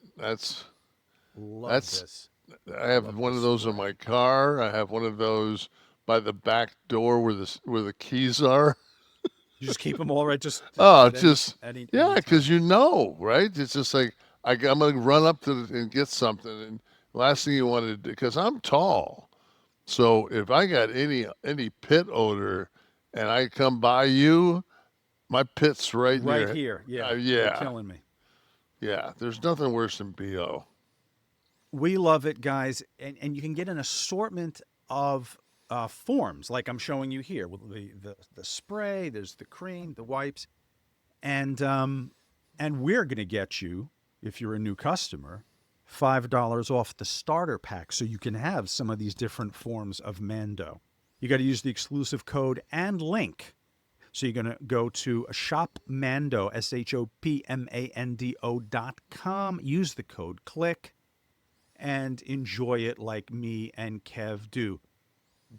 Love this. I have one of those in my car. I have one of those by the back door where the keys are. You just keep them all right. Yeah, any because right? It's just like I'm gonna run up to and get something, and last thing you want to do, because I'm tall, so if I got any pit odor, and I come by you, my pit's right here. Yeah, yeah, you're killing me. Yeah, there's nothing worse than BO. We love it, guys, and you can get an assortment of forms like I'm showing you here with the spray. There's the cream, the wipes, and we're gonna get you, if you're a new customer, $5 off the starter pack, so you can have some of these different forms of Mando. You got to use the exclusive code and link. So you're going to go to shopmando, shopmando.com, use the code Kliq, and enjoy it like me and Kev do.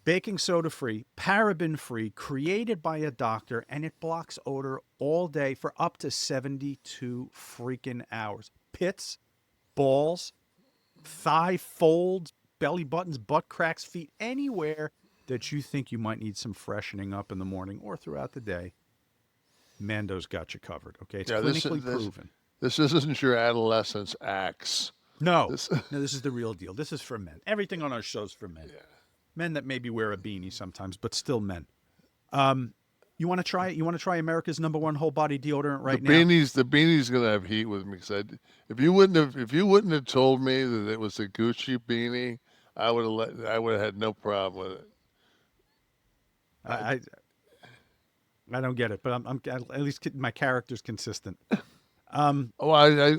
Baking soda free, paraben free, created by a doctor, and it blocks odor all day for up to 72 freaking hours. Pits, balls, thigh folds, belly buttons, butt cracks, feet, anywhere that you think you might need some freshening up in the morning or throughout the day, Mando's got you covered. Okay, it's clinically proven. This isn't your adolescence Axe. No, this is the real deal. This is for men. Everything on our show's for men. Yeah. Men that maybe wear a beanie sometimes, but still men. You want to try it? You want to try America's #1 whole body deodorant right now? The beanie's gonna have heat with me, because if you wouldn't have told me that it was a Gucci beanie, I would have had no problem with it. I don't get it, but I'm at least my character's consistent. I've never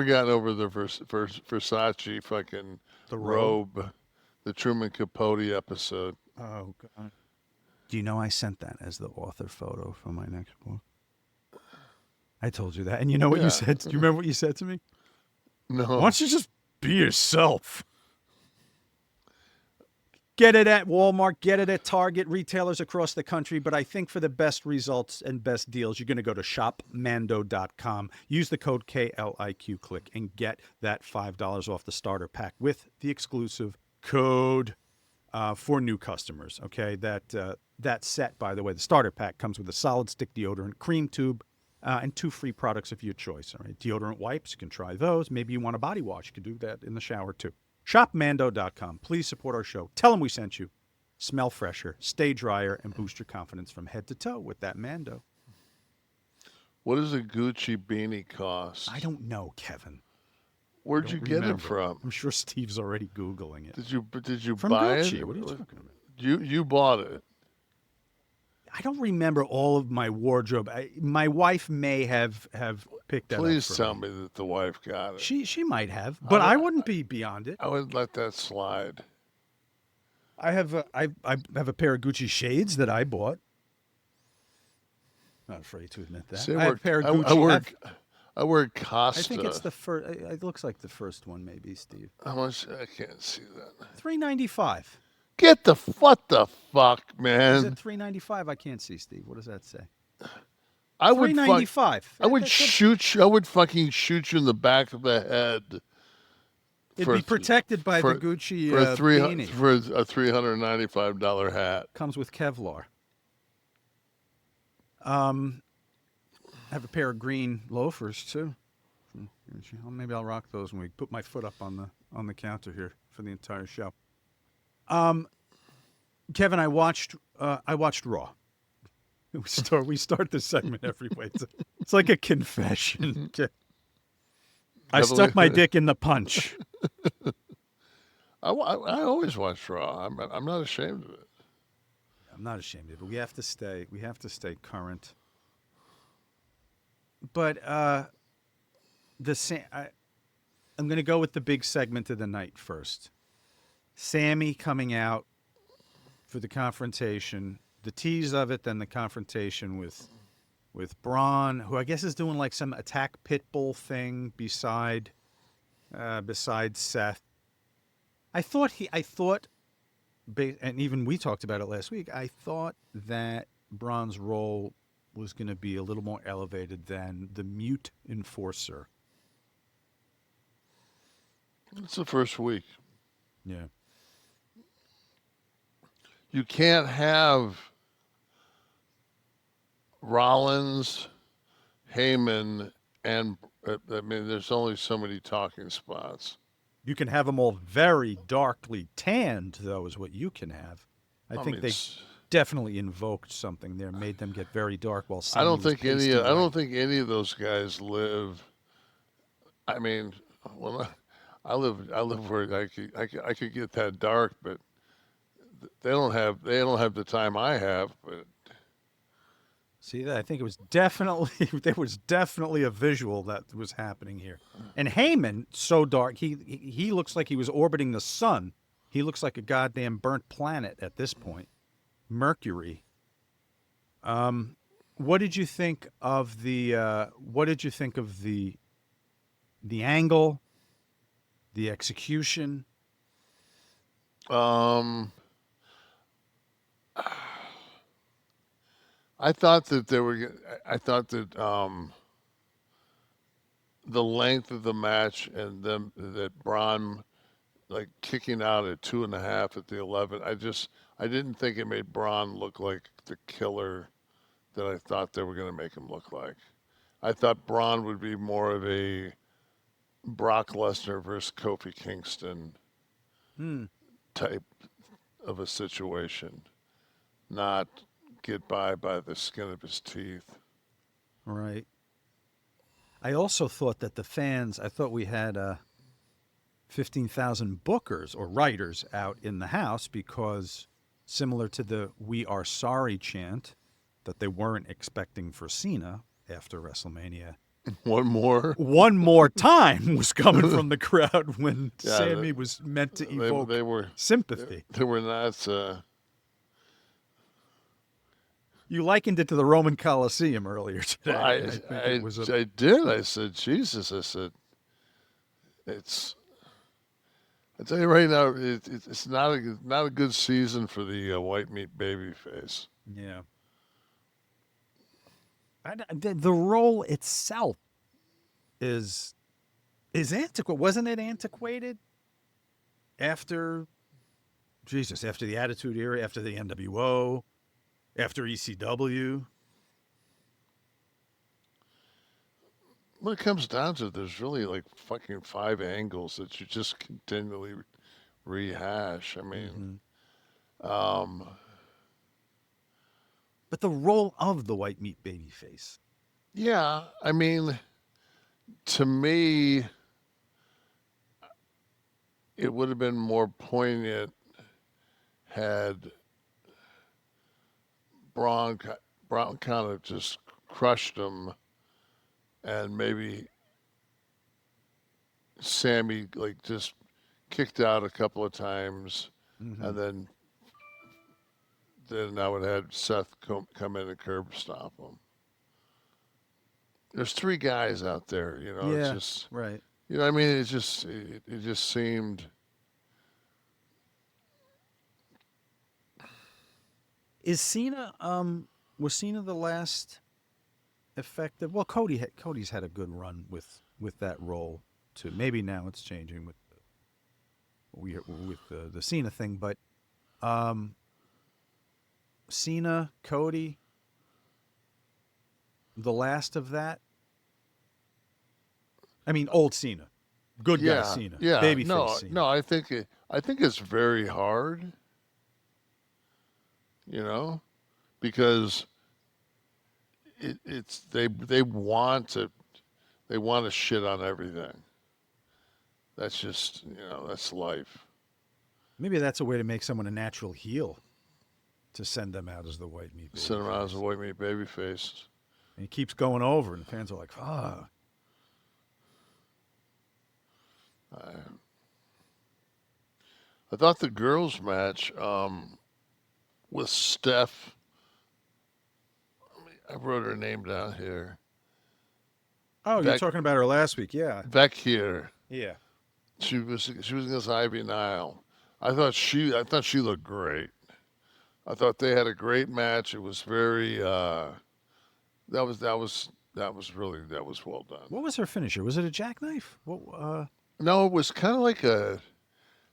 gotten over the Versace fucking The robe, the Truman Capote episode. Oh God! Do you know I sent that as the author photo for my next book? I told you that, and you know what you said? Do you remember what you said to me? No. Why don't you just be yourself? Get it at Walmart, get it at Target, retailers across the country. But I think for the best results and best deals, you're going to go to shopmando.com. Use the code KLIQ Kliq and get that $5 off the starter pack with the exclusive code for new customers. Okay, that set, by the way, the starter pack comes with a solid stick deodorant, cream tube, and 2 free products of your choice. All right, deodorant wipes, you can try those. Maybe you want a body wash, you can do that in the shower too. Shopmando.com. Please support our show. Tell them we sent you. Smell fresher, stay drier, and boost your confidence from head to toe with that Mando. What does a Gucci beanie cost? I don't know, Kevin. Where'd you get it from? I'm sure Steve's already Googling it. Did you from buy Gucci. it? What are you talking about? You bought it. I don't remember all of my wardrobe. My wife may have picked that up. Please tell me that the wife got it. She might have, but I wouldn't be beyond it. I would let that slide. I have a pair of Gucci shades that I bought. Not afraid to admit that. See, I have a pair of Gucci. I wear Costa. I think it's the first. It looks like the first one, maybe, Steve. How much? I can't see that. $395. What the fuck, man? Is it $395? I can't see, Steve. What does that say? I would $395. I would shoot you. I would fucking shoot you in the back of the head. It'd be protected by the Gucci beanie. For a $395 hat. Comes with Kevlar. I have a pair of green loafers too, Maybe I'll rock those when we put my foot up on the counter here for the entire show. Kevin, I watched Raw. We start this segment every way. It's like a confession. I stuck my dick in the punch. I always watch Raw. I'm not ashamed of it. I'm not ashamed of it. We have to stay current. But I'm going to go with the big segment of the night first. Sammy coming out for the confrontation, the tease of it, then the confrontation with Bron, who I guess is doing like some attack pit bull thing beside Seth. I thought, and even we talked about it last week, I thought that Bron's role was going to be a little more elevated than the mute enforcer. It's the first week. Yeah. You can't have Rollins, Heyman, and there's only so many talking spots. You can have them all very darkly tanned, though, is what you can have. I think they definitely invoked something there, made them get very dark while Sammy I don't think any of those guys live. I mean, well, I live where I could get that dark, but they don't have the time I have. But see, I think it was definitely there was definitely a visual that was happening here. And Heyman, so dark, he looks like he was orbiting the sun. He looks like a goddamn burnt planet at this point. Mercury. What did you think of the angle, the execution? I thought that the length of the match and them that Bron like kicking out at 2.5 at the 11. I didn't think it made Bron look like the killer that I thought they were going to make him look like. I thought Bron would be more of a Brock Lesnar versus Kofi Kingston type of a situation, not get by the skin of his teeth. Right. I also thought that the fans, I thought we had 15,000 bookers or writers out in the house because similar to the "We Are Sorry" chant that they weren't expecting for Cena after WrestleMania. One more time was coming from the crowd when Sammy was meant to evoke sympathy. They were not... You likened it to the Roman Coliseum earlier today. I did. I said, Jesus. I said, I tell you right now, it's not a good season for the white meat babyface. Yeah. The role itself is antiquated. Wasn't it antiquated after the Attitude Era, after the NWO, after ECW? When it comes down to it, there's really like fucking 5 angles that you just continually rehash. I mean, but the role of the white meat babyface. Yeah, I mean, to me, it would have been more poignant had Bron kind of just crushed him, and maybe Sammy like just kicked out a couple of times, and then I would have had Seth come in and curb stomp him. There's 3 guys out there, you know. Yeah, it's just right. You know what I mean? It just seemed. Is Cena was Cena the last effective? Well, Cody's had a good run with that role too. Maybe now it's changing with the Cena thing, but Cena, Cody, the last of that. I mean, old Cena, good guy Yeah, Cena, yeah. babyface Cena. No. I think it's very hard. You know, because it's they want to shit on everything. That's just that's life. Maybe that's a way to make someone a natural heel, to send them out as the white meat baby. Send them out as a white meat baby face. And he keeps going over, and the fans are like, "Ah." I thought the girls' match with Steph. I wrote her name down here. Oh, you're talking about her last week, yeah. Vaquer. Yeah. She was against Ivy Nile. I thought she looked great. I thought they had a great match. It was very that was well done. What was her finisher? Was it a jackknife? No, it was kind of like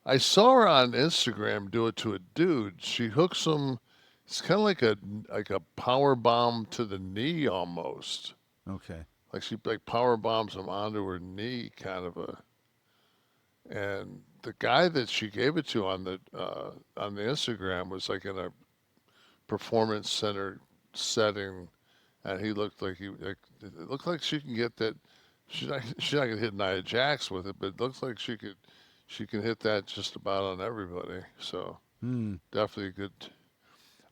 I saw her on Instagram do it to a dude. She hooks him. It's kind of like a power bomb to the knee almost. Okay. Like she power bombs him onto her knee, kind of a. And the guy that she gave it to on the Instagram was like in a performance center setting, and he looked like it looked like she can get that. She's not gonna hit Nia Jax with it, but it looks like she can hit that just about on everybody. So definitely a good.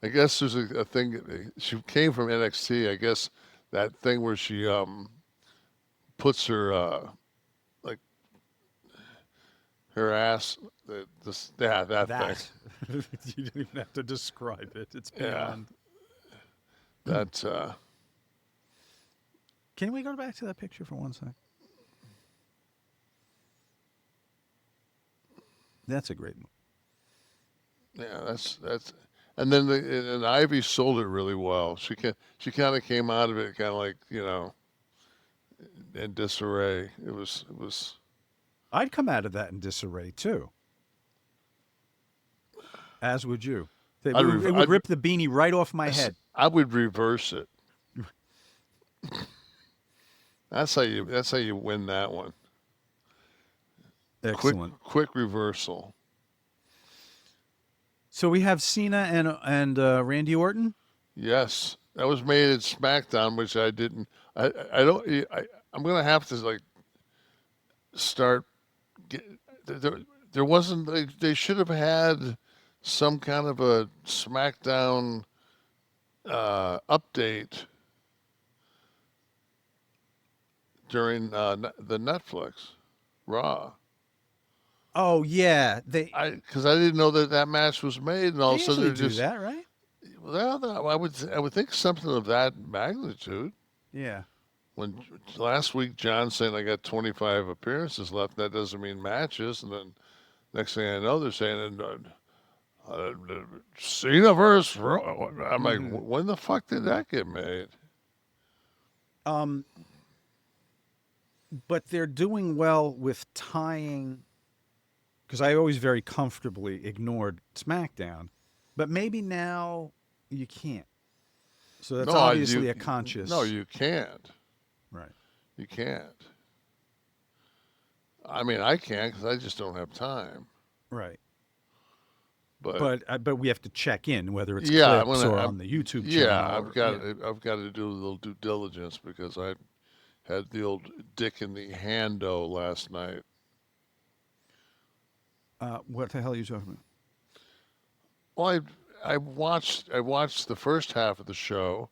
I guess there's a thing. She came from NXT. I guess that thing where she puts her her ass. That thing. You didn't even have to describe it. It's beyond. Yeah. That. Can we go back to that picture for 1 sec? That's a great one. Yeah, that's. And then and Ivy sold it really well. She kind of came out of it kind of like in disarray. It was. I'd come out of that in disarray too. As would you. It would rip the beanie right off my head. I would reverse it. That's how you win that one. Excellent. Quick reversal. So we have Cena and Randy Orton. Yes, that was made at SmackDown, which I didn't. I'm gonna have to start. There wasn't. They should have had some kind of a SmackDown update during the Netflix Raw. Oh yeah, because I didn't know that match was made, and all of a sudden they they're just do that, right? Well, I would think something of that magnitude. Yeah. When last week John saying I got 25 appearances left, that doesn't mean matches, and then next thing I know they're saying Cena versus Raw. I'm like, when the fuck did that get made? But they're doing well with tying. Because I always very comfortably ignored SmackDown, but maybe now you can't. So that's obviously a conscious. No, you can't. Right. You can't. I mean, I can't because I just don't have time. Right. But we have to check in whether it's clips or on the YouTube channel. Yeah, I've got to do a little due diligence because I had the old dick in the hando last night. What the hell are you talking about? Well, I watched the first half of the show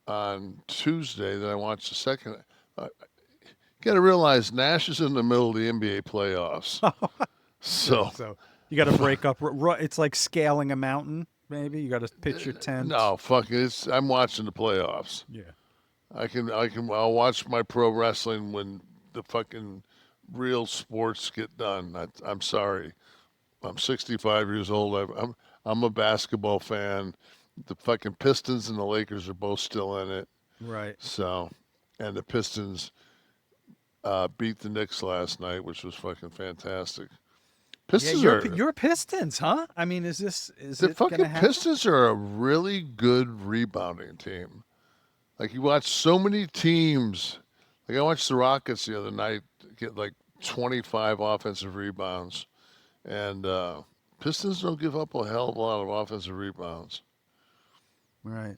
on Tuesday. Then I watched the second. You got to realize Nash is in the middle of the NBA playoffs. so you got to break up. It's like scaling a mountain. Maybe you got to pitch your tent. No, fuck it. I'm watching the playoffs. Yeah. I'll watch my pro wrestling when the fucking real sports get done. I'm sorry. I'm 65 years old. I'm a basketball fan. The fucking Pistons and the Lakers are both still in it. Right. So, and the Pistons beat the Knicks last night, which was fucking fantastic. Pistons you're Pistons, huh? I mean, is the fucking Pistons are a really good rebounding team. Like you watch so many teams Like I watched the Rockets the other night get like 25 offensive rebounds, and Pistons don't give up a hell of a lot of offensive rebounds. Right.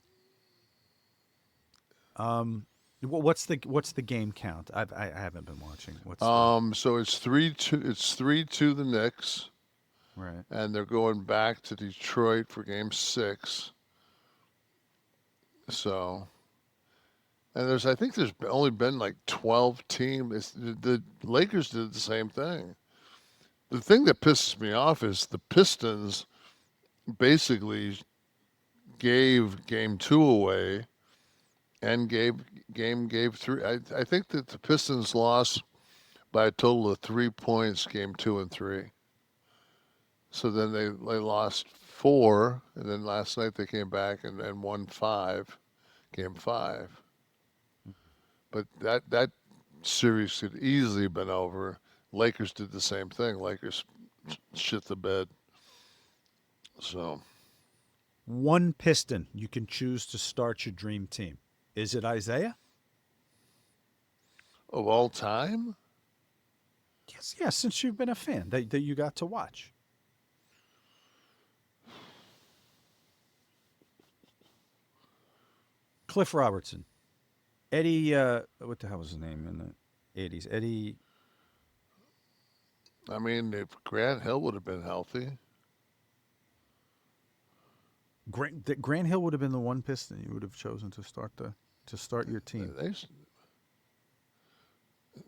What's the game count? I haven't been watching. So it's 3-2. It's 3-2 the Knicks, right? and they're going back to Detroit for Game 6. So, and I think there's only been like 12 teams. The Lakers did the same thing. The thing that pisses me off is the Pistons basically gave Game 2 away and gave 3. I think that the Pistons lost by a total of 3 points Game 2 and 3. So then they lost 4, and then last night they came back and won 5, Game 5. But that series could easily have been over. Lakers did the same thing. Lakers shit the bed. So, one Piston you can choose to start your dream team. Is it Isaiah? of all time? Yes, since you've been a fan that you got to watch. Cliff Robertson. Eddie, what the hell was his name in the 80s? Eddie. I mean, if Grant Hill would have been healthy. Grant Hill would have been the one Piston you would have chosen to start your team.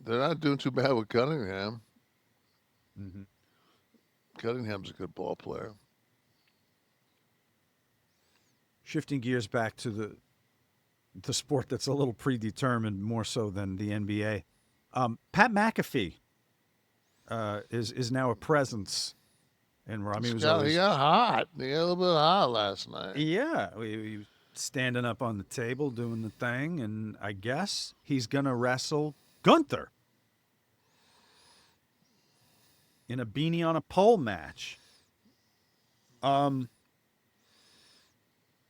They're not doing too bad with Cunningham. Mm-hmm. Cunningham's a good ball player. Shifting gears back to the sport that's a little predetermined more so than the NBA. Pat McAfee is now a presence in Raw. I mean, he got hot. He got a little bit hot last night. Yeah, he was standing up on the table doing the thing, and I guess he's gonna wrestle Gunther in a beanie on a pole match.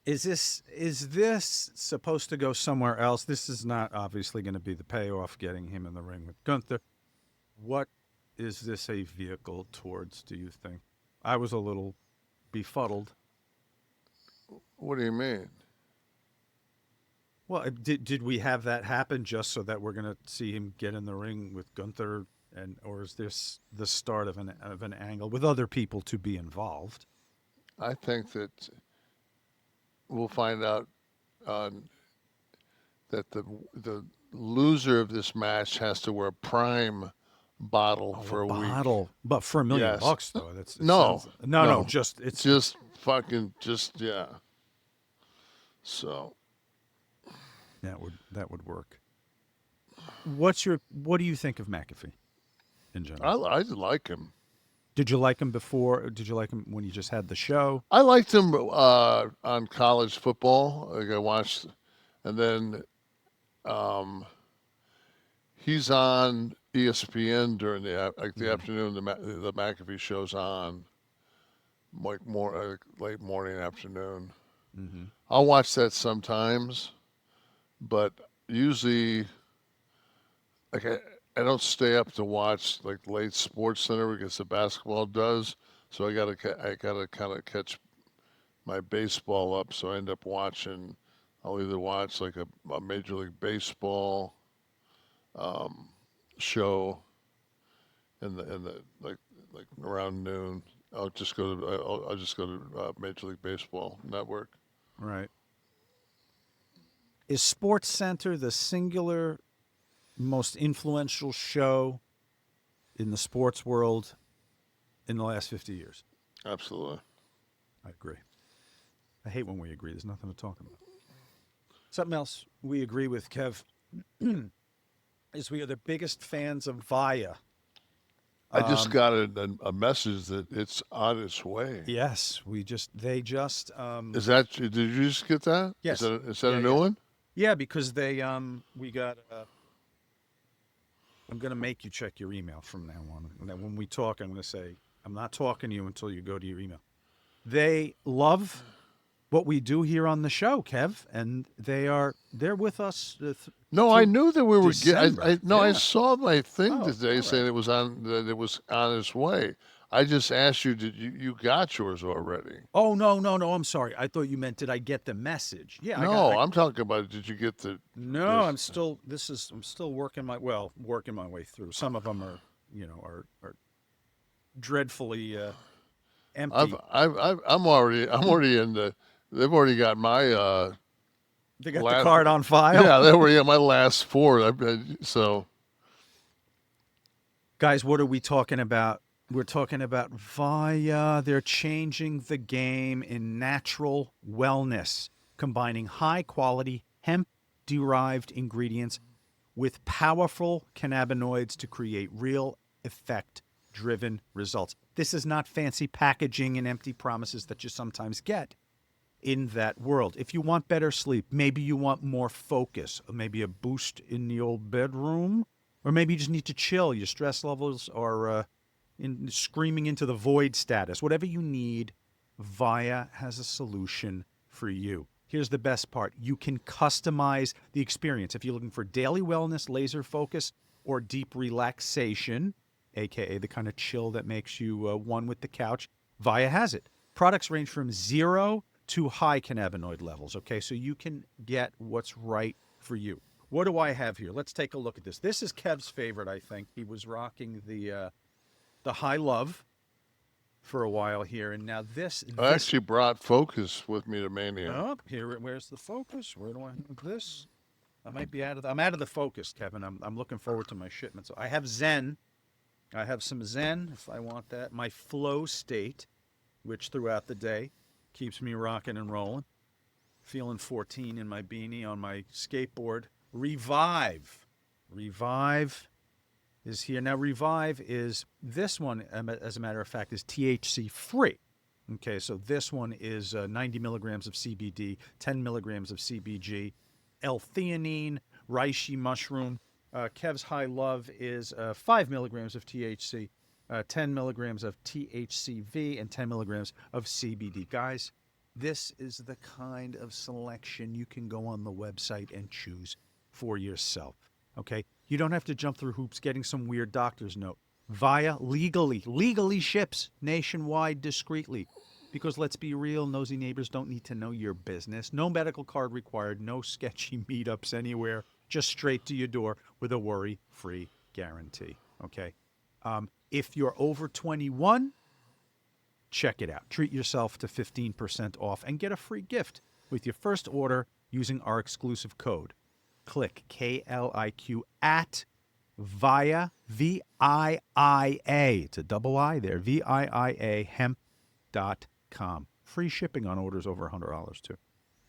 Is this supposed to go somewhere else? This is not obviously going to be the payoff, getting him in the ring with Gunther. What is this a vehicle towards, do you think? I was a little befuddled. What do you mean? Well, did we have that happen just so that we're going to see him get in the ring with Gunther, or is this the start of an angle with other people to be involved? I think that we'll find out that the loser of this match has to wear a Prime bottle for a week. But for $1 million bucks, though. No, just fucking yeah. So that would work. What do you think of McAfee in general? I like him. Did you like him before? Did you like him when you just had the show? I liked him on college football. Like I watched, and then he's on ESPN during the afternoon. The McAfee show's on, like more late morning, afternoon. Mm-hmm. I'll watch that sometimes, but usually, like I don't stay up to watch like late Sports Center because the basketball does. So I gotta kind of catch my baseball up. So I end up watching. I'll either watch like a Major League Baseball show in the like around noon. I'll just go to Major League Baseball Network. Right. Is Sports Center the singular most influential show in the sports world in the last 50 years? Absolutely. I agree. I hate when we agree. There's nothing to talk about. Something else we agree with, Kev, is we are the biggest fans of VIIA. I just got a message that it's on its way. Yes, they just. Is that? Did you just get that? Yes. Is that a new one? Yeah, because we got. I'm going to make you check your email from now on. When we talk, I'm going to say, I'm not talking to you until you go to your email. They love what we do here on the show, Kev, and they're with us No, I knew that we were getting. December. No, I Yeah. saw my thing Oh, today all saying right. it was on its way. I just asked you, did you got yours already? Oh, no, no, no. I'm sorry. I thought you meant, did I get the message? Yeah, No, I'm talking about, did you get the no, this? I'm still working my way through. Some of them are, are dreadfully empty. I'm already in the. They've already got my They got the last. card on file. Yeah, they already got my last four. So Guys, what are we talking about? We're talking about VIIA. They're changing the game in natural wellness, combining high quality hemp derived ingredients with powerful cannabinoids to create real effect driven results. This is not fancy packaging and empty promises that you sometimes get in that world. If you want better sleep, maybe you want more focus, maybe a boost in the old bedroom, or maybe you just need to chill. Your stress levels are screaming into the void status. Whatever you need, VIIA has a solution for you. Here's the best part. You can customize the experience. If you're looking for daily wellness, laser focus, or deep relaxation, aka the kind of chill that makes you one with the couch, VIIA has it. Products range from 0 to high cannabinoid levels, okay? So you can get what's right for you. What do I have here? Let's take a look at this. This is Kev's favorite, I think. He was rocking the High Love for a while here, and now this. I actually brought Focus with me to Mania. Oh, here. Where's the focus? Where do I have this? I might be I'm out of the focus, Kevin. I'm looking forward to my shipment. So I have Zen. I have some Zen if I want that. My flow state, which throughout the day keeps me rocking and rolling. Feeling 14 in my beanie on my skateboard. Revive is here. Now, Revive is, this one, as a matter of fact, is THC free. Okay, so this one is 90 milligrams of CBD, 10 milligrams of CBG, L-theanine, reishi mushroom. Kev's High Love is 5 milligrams of THC, 10 milligrams of THCV, and 10 milligrams of CBD. Guys, this is the kind of selection you can go on the website and choose for yourself. Okay? You don't have to jump through hoops getting some weird doctor's note. VIIA legally ships nationwide discreetly. Because let's be real, nosy neighbors don't need to know your business. No medical card required, no sketchy meetups anywhere. Just straight to your door with a worry-free guarantee. Okay? If you're over 21, check it out. Treat yourself to 15% off and get a free gift with your first order using our exclusive code. Kliq, K-L-I-Q, at VIIA, V-I-I-A. It's a double I there, V-I-I-A, hemp.com. Free shipping on orders over $100 too.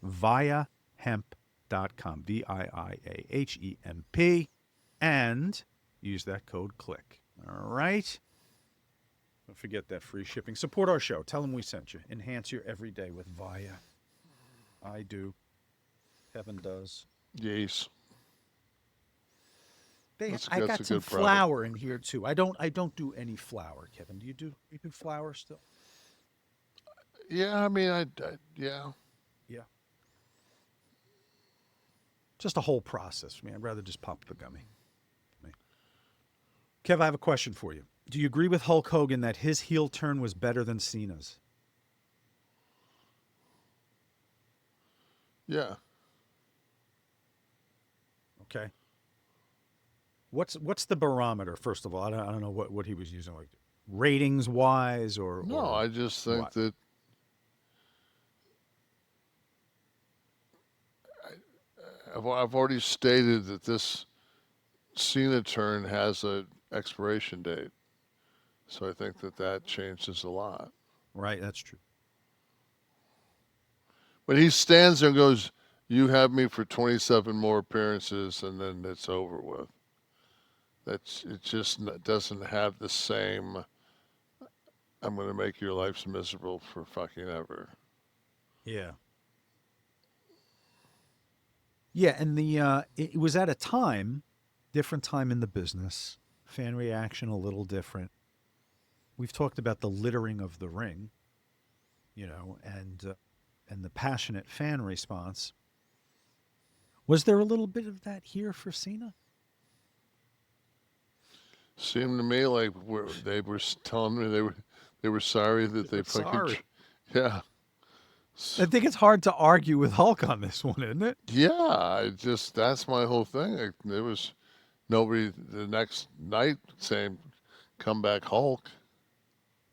VIIAhemp.com, V-I-I-A-H-E-M-P, and use that code KLIQ. All right? Don't forget that free shipping. Support our show. Tell them we sent you. Enhance your everyday with VIIA. I do. Kevin does. Yes. I got some flour in here too. I don't do any flour, Kevin. Do you do flour still? Yeah, I mean, yeah. Yeah. Just a whole process for me. I'd rather just pop the gummy. Kev, I have a question for you. Do you agree with Hulk Hogan that his heel turn was better than Cena's? Yeah. Okay. What's the barometer? First of all, I don't know what he was using, like ratings wise or no. I just think what? that I've already stated that this Cena turn has an expiration date, so I think that changes a lot. Right, that's true. But he stands there and goes, "You have me for 27 more appearances, and then it's over with." It just doesn't have the same. I'm going to make your life miserable for fucking ever. Yeah. Yeah, and it was at a time, different time in the business, fan reaction a little different. We've talked about the littering of the ring, and the passionate fan response. Was there a little bit of that here for Cena? Seemed to me like they were telling me they were sorry that they fucking. Sorry. Yeah. I think it's hard to argue with Hulk on this one, isn't it? Yeah, that's my whole thing. There was nobody the next night saying, "Come back, Hulk."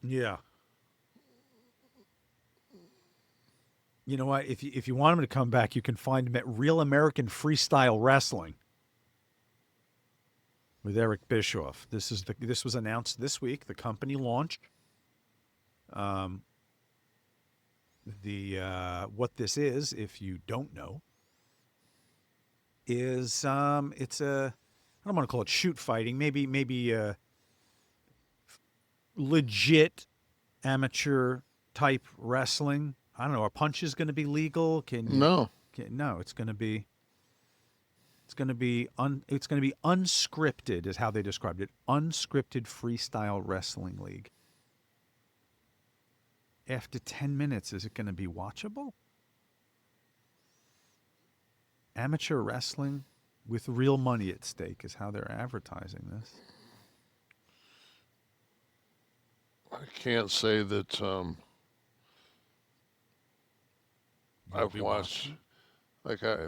Yeah. You know what? If you want him to come back, you can find him at Real American Freestyle Wrestling with Eric Bischoff. This was announced this week. The company launched. What this is, if you don't know, is it's a, I don't want to call it shoot fighting, maybe legit amateur type wrestling. I don't know. Are punches going to be legal? No. No, it's going to be unscripted, is how they described it. Unscripted freestyle wrestling league. After 10 minutes, is it going to be watchable? Amateur wrestling with real money at stake is how they're advertising this. I can't say that I've watched. Like I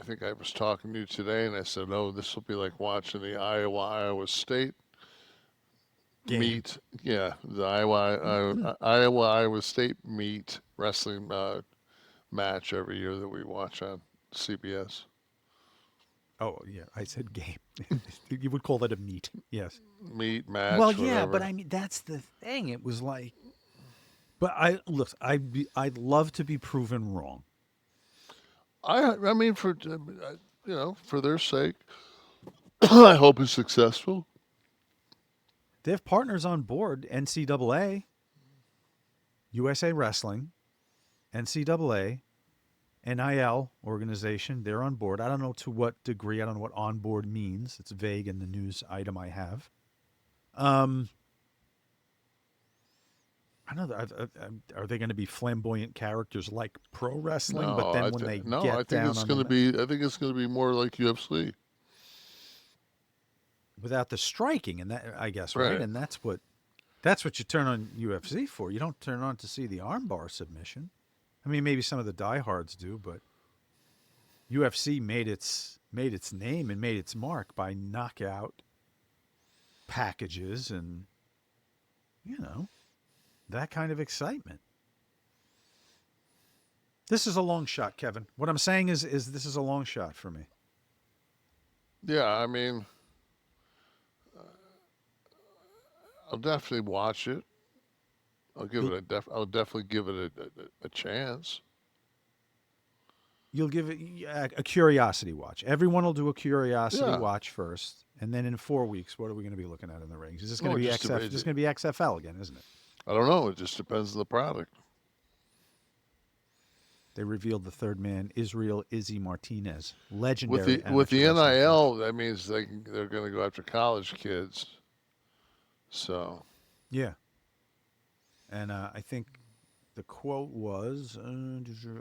think I was talking to you today, and I said, "Oh, this will be like watching the Iowa State meet." Yeah, the Iowa State meet wrestling match every year that we watch on CBS. Oh yeah, I said game. You would call that a meet, yes. Meet match. Well, yeah, whatever. but I mean that's the thing. It was like, but I'd love to be proven wrong. I mean, for for their sake, I hope it's successful. They have partners on board: NCAA, USA Wrestling, NCAA, NIL organization. They're on board. I don't know to what degree. I don't know what on board means. It's vague in the news item I have. I don't know. Are they going to be flamboyant characters like pro wrestling? No, but then I when they think get down it's on going to the be. I think it's going to be more like UFC. without the striking, and that I guess right, and that's what you turn on UFC for. You don't turn on to see the armbar submission. I mean, maybe some of the diehards do, but UFC made its name and made its mark by knockout packages and that kind of excitement. This is a long shot, Kevin. What I'm saying is this is a long shot for me. Yeah, I mean, I'll definitely watch it. I'll definitely give it a chance. You'll give it a curiosity watch. Everyone will do a curiosity Yeah. watch first, and then in 4 weeks, what are we going to be looking at in the rings? Is this going No, to be just XF? This is going to be XFL again, isn't it? I don't know. It just depends on the product. They revealed the third man, Israel Izzy Martinez, legendary. With the amateur wrestling NIL, that means they're going to go after college kids. So yeah, and I think the quote was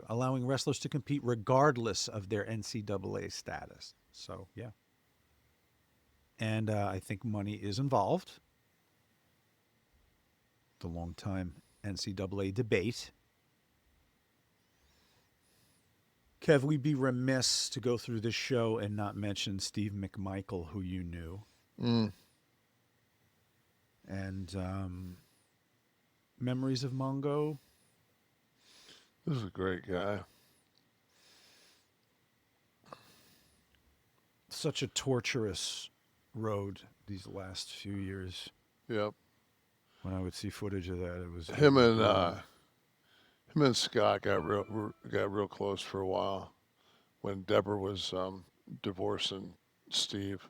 allowing wrestlers to compete regardless of their NCAA status. So yeah, and I think money is involved. The long-time NCAA debate. Kev, we'd be remiss to go through this show and not mention Steve McMichael, who you knew. And memories of Mongo. this is a great guy. Such a torturous road these last few years. Yep. When I would see footage of that, it was Him and Scott got real close for a while when Deborah was divorcing Steve.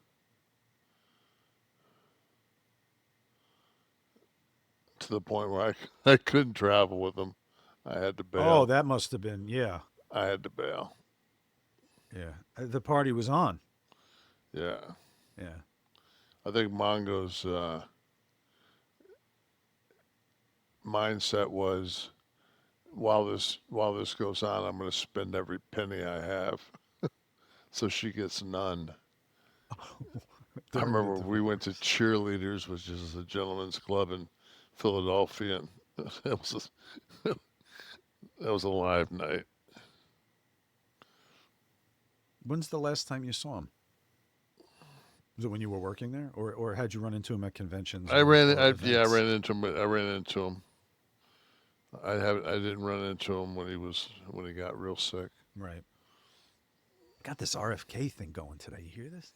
To the point where I couldn't travel with him. I had to bail. Oh, that must have been, yeah. I had to bail. Yeah. The party was on. Yeah. Yeah. I think Mongo's mindset was, while this goes on, I'm going to spend every penny I have. so she gets none. I During the remember we divorce. went to Cheerleaders, which is a gentleman's club in Philadelphia, and that was a live night. When's the last time you saw him? Was it when you were working there, or had you run into him at conventions? I or ran events? into him. I ran into him. I didn't run into him when he got real sick. Right. Got this RFK thing going today. You hear this?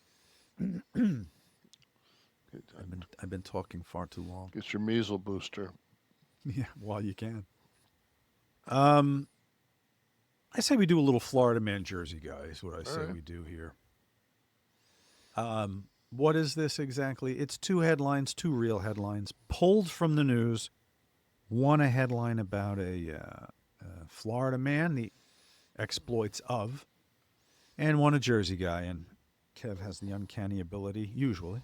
I've been talking far too long. Get your measles booster. Yeah, while you can. I say we do a little Florida man jersey, guys. What I say right. we do here. What is this exactly? It's two headlines, two real headlines, pulled from the news. One a headline about a Florida man, the exploits of, and one a Jersey guy. And Kev has the uncanny ability, usually,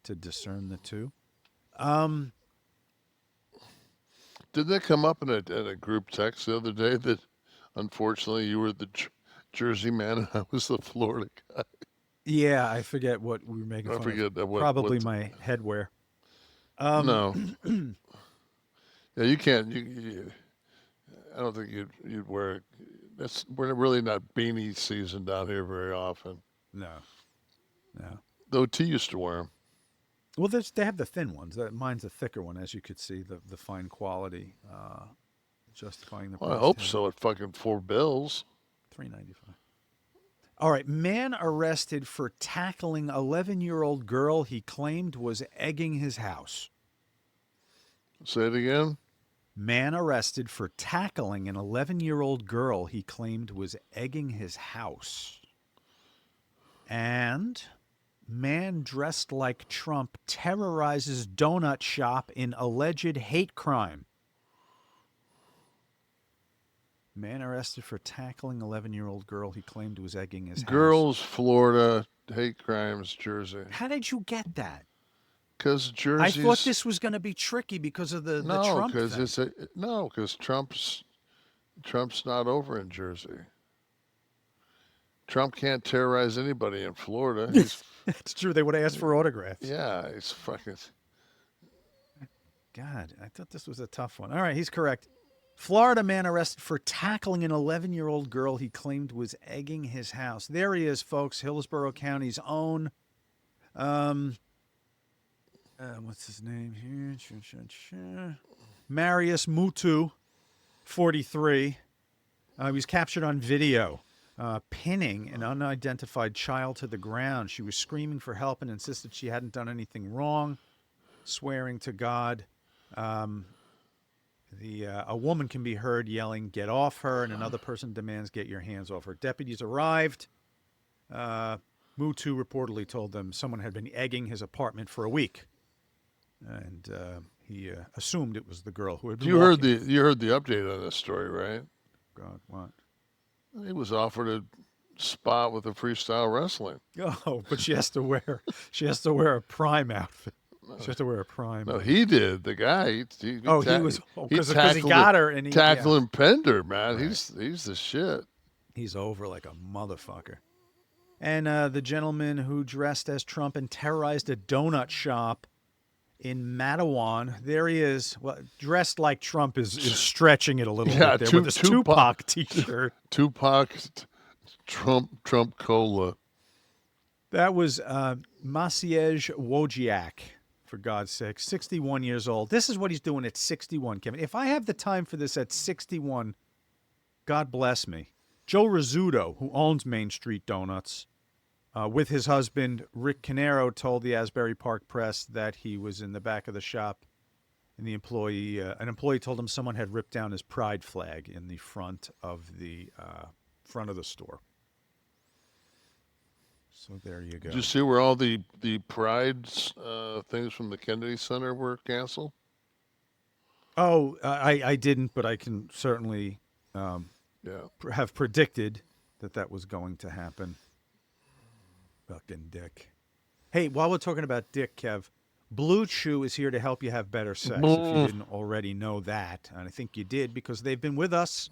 to discern the two. Did that come up in a group text the other day that unfortunately you were the Jersey man and I was the Florida guy? Yeah, I forget what we were making fun of. Probably my headwear. No. Yeah, you can't. I don't think you'd wear. We're really not beanie season down here very often. No. Though T used to wear them. Well, they have the thin ones. Mine's a thicker one, as you could see, the fine quality, justifying the price. Well, I hope tag. so. At fucking $4. $3.95. All right, man arrested for tackling 11-year-old girl he claimed was egging his house. Say it again. Man arrested for tackling an 11-year-old girl he claimed was egging his house. And man dressed like Trump terrorizes donut shop in alleged hate crime. Man arrested for tackling 11-year-old girl he claimed was egging his house. Girls, Florida, hate crimes, Jersey. How did you get that? Because Jersey's... I thought this was going to be tricky because of the Trump thing. Because Trump's not over in Jersey. Trump can't terrorize anybody in Florida. It's true. They would have asked for autographs. Yeah, he's fucking... God, I thought this was a tough one. All right, he's correct. Florida man arrested for tackling an 11-year-old girl he claimed was egging his house. There he is, folks. Hillsborough County's own... what's his name here? Marius Mutu, 43. He was captured on video, pinning an unidentified child to the ground. She was screaming for help and insisted she hadn't done anything wrong, swearing to God. A woman can be heard yelling, "Get off her," and another person demands, "Get your hands off her." Deputies arrived. Mutu reportedly told them someone had been egging his apartment for a week. And he assumed it was the girl who had been walking. You heard the update on this story, right? God, what? He was offered a spot with the freestyle wrestling. Oh, but she has to wear a prime outfit. She has to wear a prime. No, he did. The guy. He because he got her and he tackling Pender, man. Right. He's the shit. He's over like a motherfucker. And the gentleman who dressed as Trump and terrorized a donut shop in Matawan, there he is. Well, dressed like Trump is stretching it a little bit there with his Tupac T-shirt. Tupac, Trump Cola. That was Maciej Wojciak, for God's sake, 61 years old. This is what he's doing at 61, Kevin. If I have the time for this at 61, God bless me. Joe Rizzuto, who owns Main Street Donuts, with his husband, Rick Canero, told the Asbury Park Press that he was in the back of the shop, and an employee told him someone had ripped down his pride flag in the front of the store. So there you go. Did you see where all the pride things from the Kennedy Center were canceled? Oh, I didn't, but I can certainly have predicted that was going to happen. Fucking dick. Hey, while we're talking about dick, Kev, BLUECHEW is here to help you have better sex. If you didn't already know that, and I think you did because they've been with us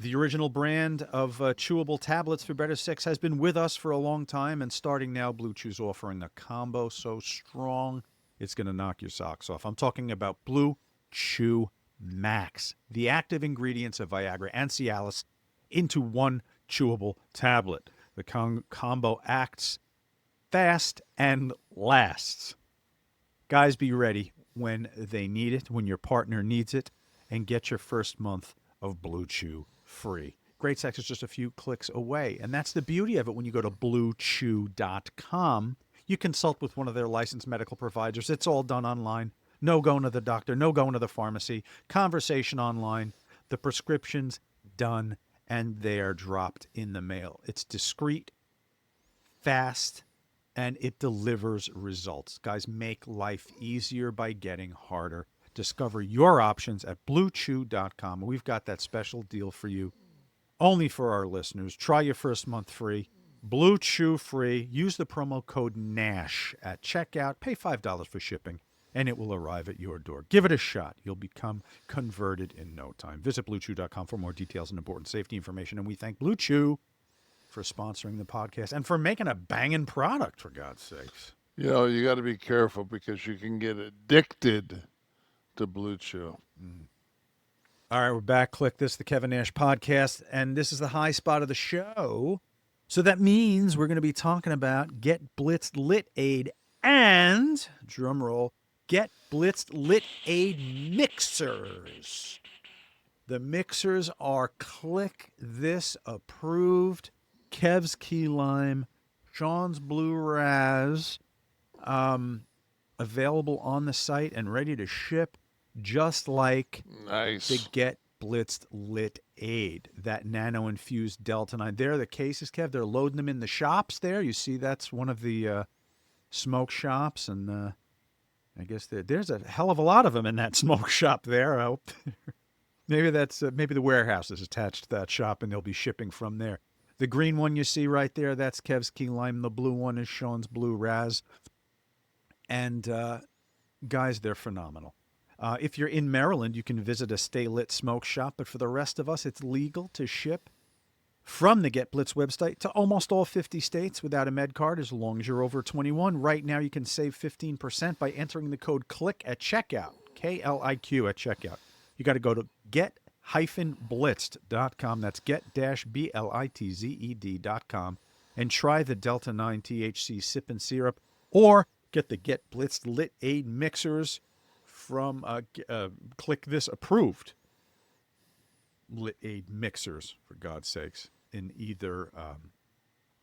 The original brand of chewable tablets for better sex has been with us for a long time, and starting now, BlueChew's offering a combo so strong it's going to knock your socks off. I'm talking about Blue Chew Max, the active ingredients of Viagra and Cialis into one chewable tablet. The combo acts fast and lasts. Guys, be ready when they need it, when your partner needs it, and get your first month of Blue Chew free. Great sex is just a few clicks away. And that's the beauty of it. When you go to BlueChew.com, you consult with one of their licensed medical providers. It's all done online. No going to the doctor, no going to the pharmacy. Conversation online. The prescription's done, and they are dropped in the mail. It's discreet, fast, and it delivers results. Guys, make life easier by getting harder. Discover your options at BlueChew.com. We've got that special deal for you, only for our listeners. Try your first month free. Blue Chew free. Use the promo code NASH at checkout. Pay $5 for shipping, and it will arrive at your door. Give it a shot. You'll become converted in no time. Visit BlueChew.com for more details and important safety information. And we thank Blue Chew for sponsoring the podcast and for making a banging product, for God's sakes. You know, you got to be careful because you can get addicted to Blue Chew. All right, we're back. Kliq This, the Kevin Nash podcast, and this is the high spot of the show. So that means we're going to be talking about Get Blitzed Lit Aid and, drum roll, Get Blitzed Lit Aid mixers. The mixers are Kliq This approved, Kev's Key Lime, Sean's Blue Raz, available on the site and ready to ship, just like the Get Blitzed Lit Aid, that nano-infused Delta 9. There are the cases, Kev. They're loading them in the shops there. You see that's one of the smoke shops, and I guess there's a hell of a lot of them in that smoke shop there. I hope maybe that's maybe the warehouse is attached to that shop, and they'll be shipping from there. The green one you see right there, that's Kev's Key Lime. The blue one is Sean's Blue Raz. And guys, they're phenomenal. If you're in Maryland, you can visit a Stay Lit smoke shop, but for the rest of us, it's legal to ship from the Get Blitz website to almost all 50 states without a med card as long as you're over 21. Right now, you can save 15% by entering the code KLIQ at checkout, K-L-I-Q at checkout. You got to go to get-blitzed.com. That's get-blitzed.com and try the Delta 9 THC sip and syrup, or get the Get Blitzed Lit Aid mixers from Kliq This approved Lit Aid mixers, for God's sakes, in either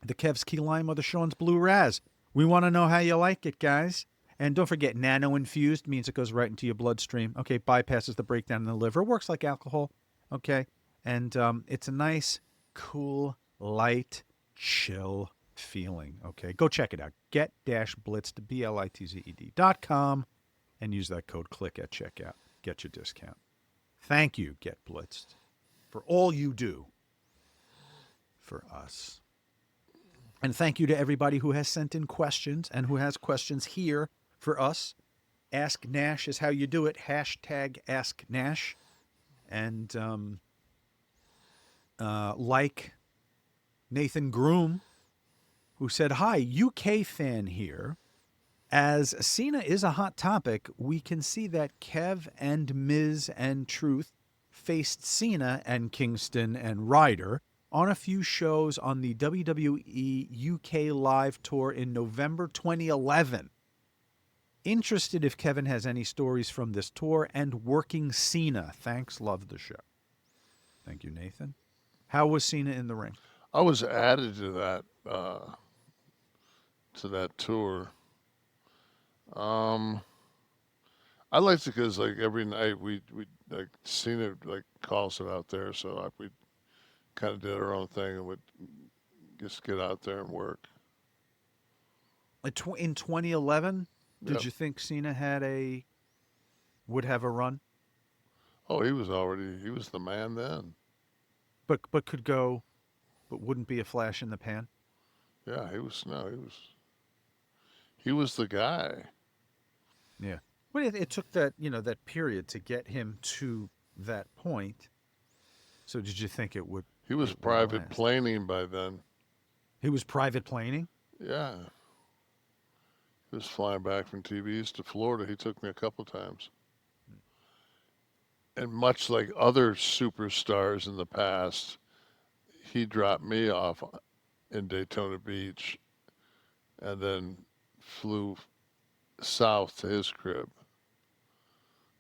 the Kev's Key Lime or the Sean's Blue Raz. We want to know how you like it, guys. And don't forget, nano-infused means it goes right into your bloodstream. Okay, bypasses the breakdown in the liver. Works like alcohol. Okay, and it's a nice, cool, light, chill feeling. Okay, go check it out. Get-blitzed, BLITZED.com, and use that code KLIQ at checkout. Get your discount. Thank you, Get Blitzed, for all you do for us. And thank you to everybody who has sent in questions and who has questions here for us. Ask Nash is how you do it. Hashtag Ask Nash. And like Nathan Groom, who said, hi, UK fan here. As Cena is a hot topic, we can see that Kev and Miz and Truth faced Cena and Kingston and Ryder on a few shows on the WWE UK Live Tour in November 2011. Interested if Kevin has any stories from this tour and working Cena. Thanks, love the show. Thank you, Nathan. How was Cena in the ring? I was added to that tour. I liked it because like every night we like Cena like calls it out there, so we kind of did our own thing and would just get out there and work. In 2011, did Yep. you think Cena would have a run? Oh, he was the man then. But could go, but wouldn't be a flash in the pan? Yeah, he was the guy. Yeah. Well, it took that period to get him to that point. So did you think it would? He was it would private last? planing by then. He was private planing? Yeah. He was flying back from TVs to Florida. He took me a couple times. And much like other superstars in the past, he dropped me off in Daytona Beach and then flew south to his crib,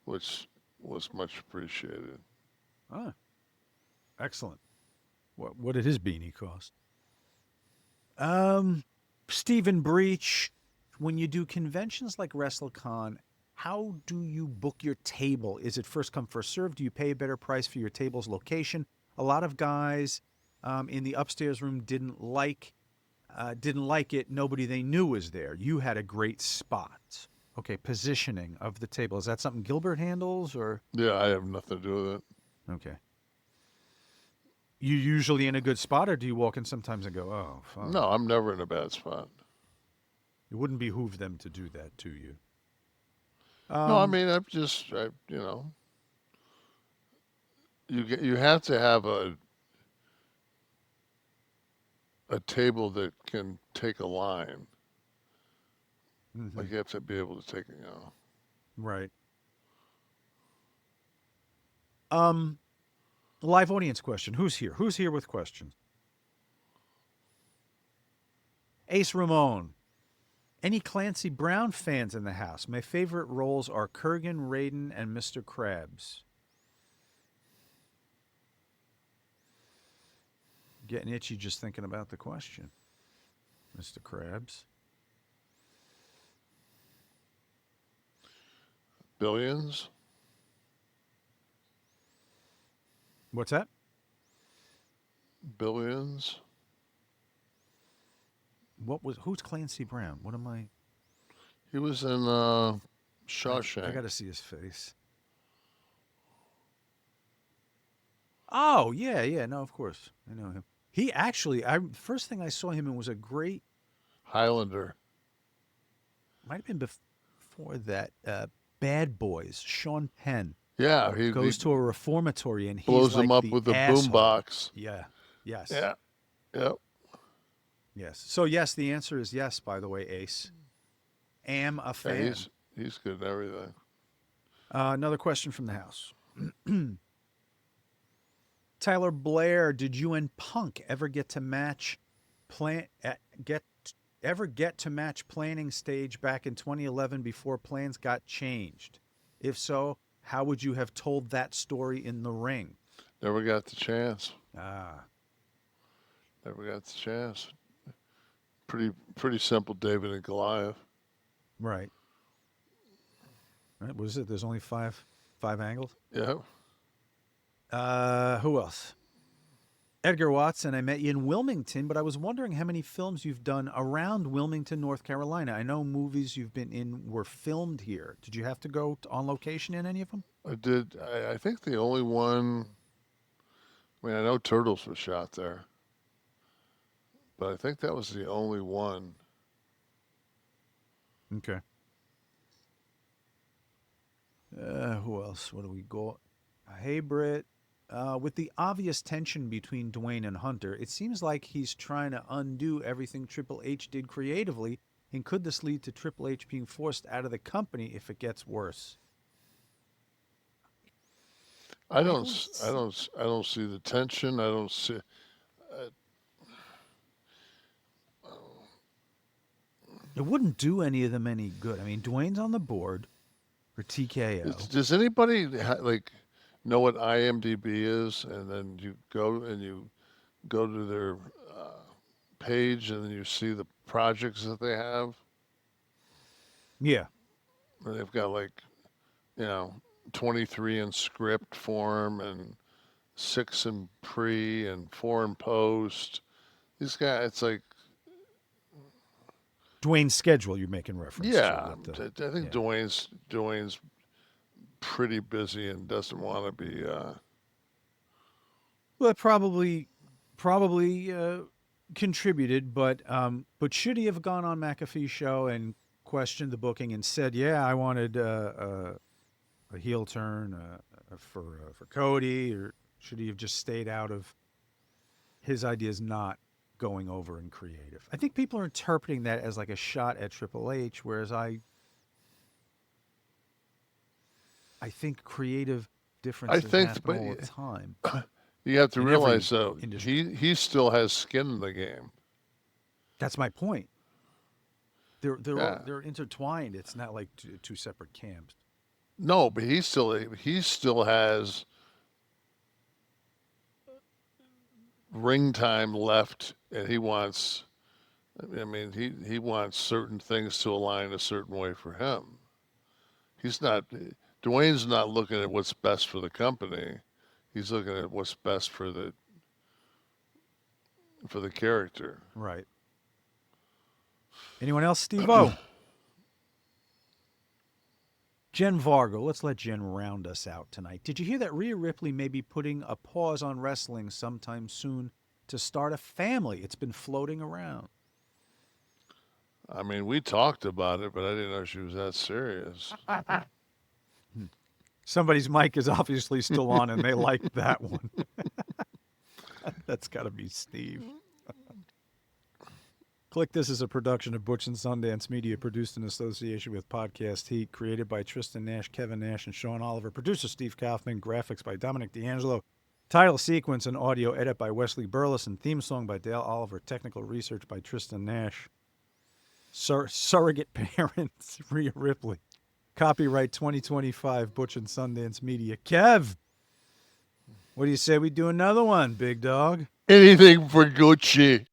which was much appreciated. Ah, excellent. What did his beanie cost? Stephen Breach, when you do conventions like WrestleCon, how do you book your table? Is it first come, first served? Do you pay a better price for your table's location? A lot of guys in the upstairs room didn't like it. Nobody they knew was there. You had a great spot. Okay, positioning of the table. Is that something Gilbert handles or? Yeah, I have nothing to do with it. Okay. You usually in a good spot, or do you walk in sometimes and go, oh, fuck? No, I'm never in a bad spot. It wouldn't behoove them to do that to you. No, I mean, you have to have a table that can take a line. Mm-hmm. Like you have to be able to take, Right. Live audience question. Who's here? Who's here with questions? Ace Ramon. Any Clancy Brown fans in the house? My favorite roles are Kurgan, Raiden, and Mr. Krabs. Getting itchy just thinking about the question. Mr. Krabs. Billions. What's that? Billions. Who's Clancy Brown? What am I? He was in Shawshank. I got to see his face. Oh, yeah. No, of course. I know him. He actually, first thing I saw him in was a great. Highlander. Might have been before that. Bad Boys. Sean Penn. Yeah, he goes to a reformatory and he blows him up with a boombox. Yeah. Yes. Yeah. Yep. Yes. So yes, the answer is yes. By the way, Ace. Am a fan. Yeah, he's good at everything. Another question from the house. Tyler Blair, did you and Punk ever get to match planning stage back in 2011 before plans got changed? If so, how would you have told that story in the ring? Never got the chance. Never got the chance. Pretty simple David and Goliath. Right. What is it? There's only five angles? Yeah. Who else? Edgar Watson, I met you in Wilmington, but I was wondering how many films you've done around Wilmington, North Carolina. I know movies you've been in were filmed here. Did you have to go on location in any of them? I did. I think the only one, I know Turtles was shot there, but I think that was the only one. Okay. Who else? What do we got? Hey, Britt. With the obvious tension between Dwayne and Hunter, it seems like he's trying to undo everything Triple H did creatively. And could this lead to Triple H being forced out of the company if it gets worse? I don't see the tension. I don't see. It wouldn't do any of them any good. I mean, Dwayne's on the board for TKO. Does anybody know what IMDb is? And then you go to their page, and then you see the projects that they have. Yeah. And they've got 23 in script form and 6 in pre and 4 in post. These guys, it's like Dwayne's schedule you're making reference to. Yeah, I think Dwayne's pretty busy and doesn't want to be. Well, it probably contributed, but should he have gone on McAfee's show and questioned the booking and said, "Yeah, I wanted a heel turn for Cody," or Should he have just stayed out of his ideas not going over in creative? I think people are interpreting that as like a shot at Triple H, whereas I think creative differences happen all the time. You have to in realize, every though, industry. he still has skin in the game. That's my point. They're Yeah. they're intertwined. It's not like two separate camps. No, but he still has ring time left, and he wants. I mean, he wants certain things to align a certain way for him. He's not. Dwayne's not looking at what's best for the company. He's looking at what's best for the character. Right. Anyone else, Steve-O? Jen Vargo. Let's let Jen round us out tonight. Did you hear that Rhea Ripley may be putting a pause on wrestling sometime soon to start a family? It's been floating around. I mean, we talked about it, but I didn't know she was that serious. Somebody's mic is obviously still on, and they like that one. That's got to be Steve. Kliq This is a production of Butch and Sundance Media, produced in association with Podcast Heat, created by Tristan Nash, Kevin Nash, and Sean Oliver, producer Steve Kaufman, graphics by Dominic D'Angelo, title sequence and audio edit by Wesley Burleson, theme song by Dale Oliver, technical research by Tristan Nash, surrogate parents, Rhea Ripley. Copyright 2025, Butch and Sundance Media. Kev, what do you say we do another one, big dog? Anything for Gucci.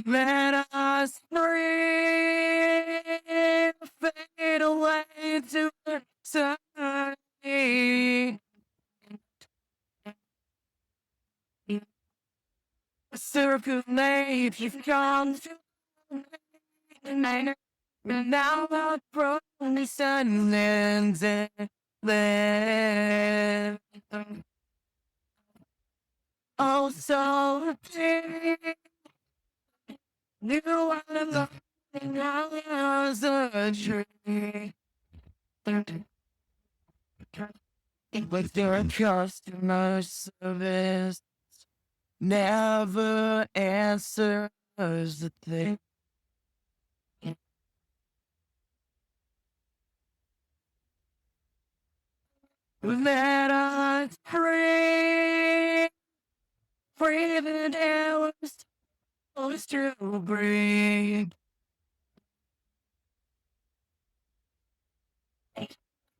Let us three fade away to eternity. Circulate, you've gone to and now I've broken the silence. Oh, so deep. You are the as a tree. But your customer service never answers the thing. Let us free the air we're supposed to breathe.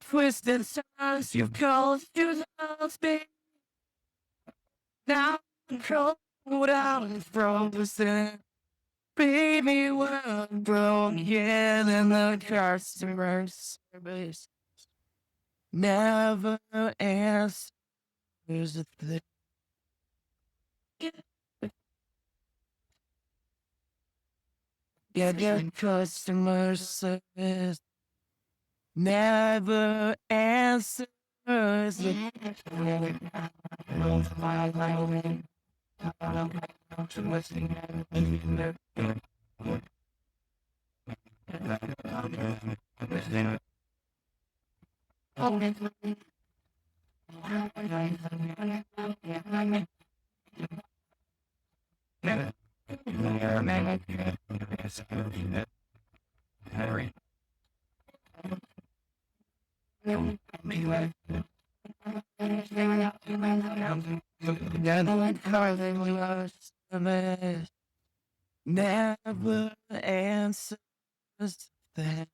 Twisted stars you've called to the speed. Now control what I was from the sun. Baby, we're broken in the customer service. Never answers the thing. Yeah, the customer service never answers the never answers that.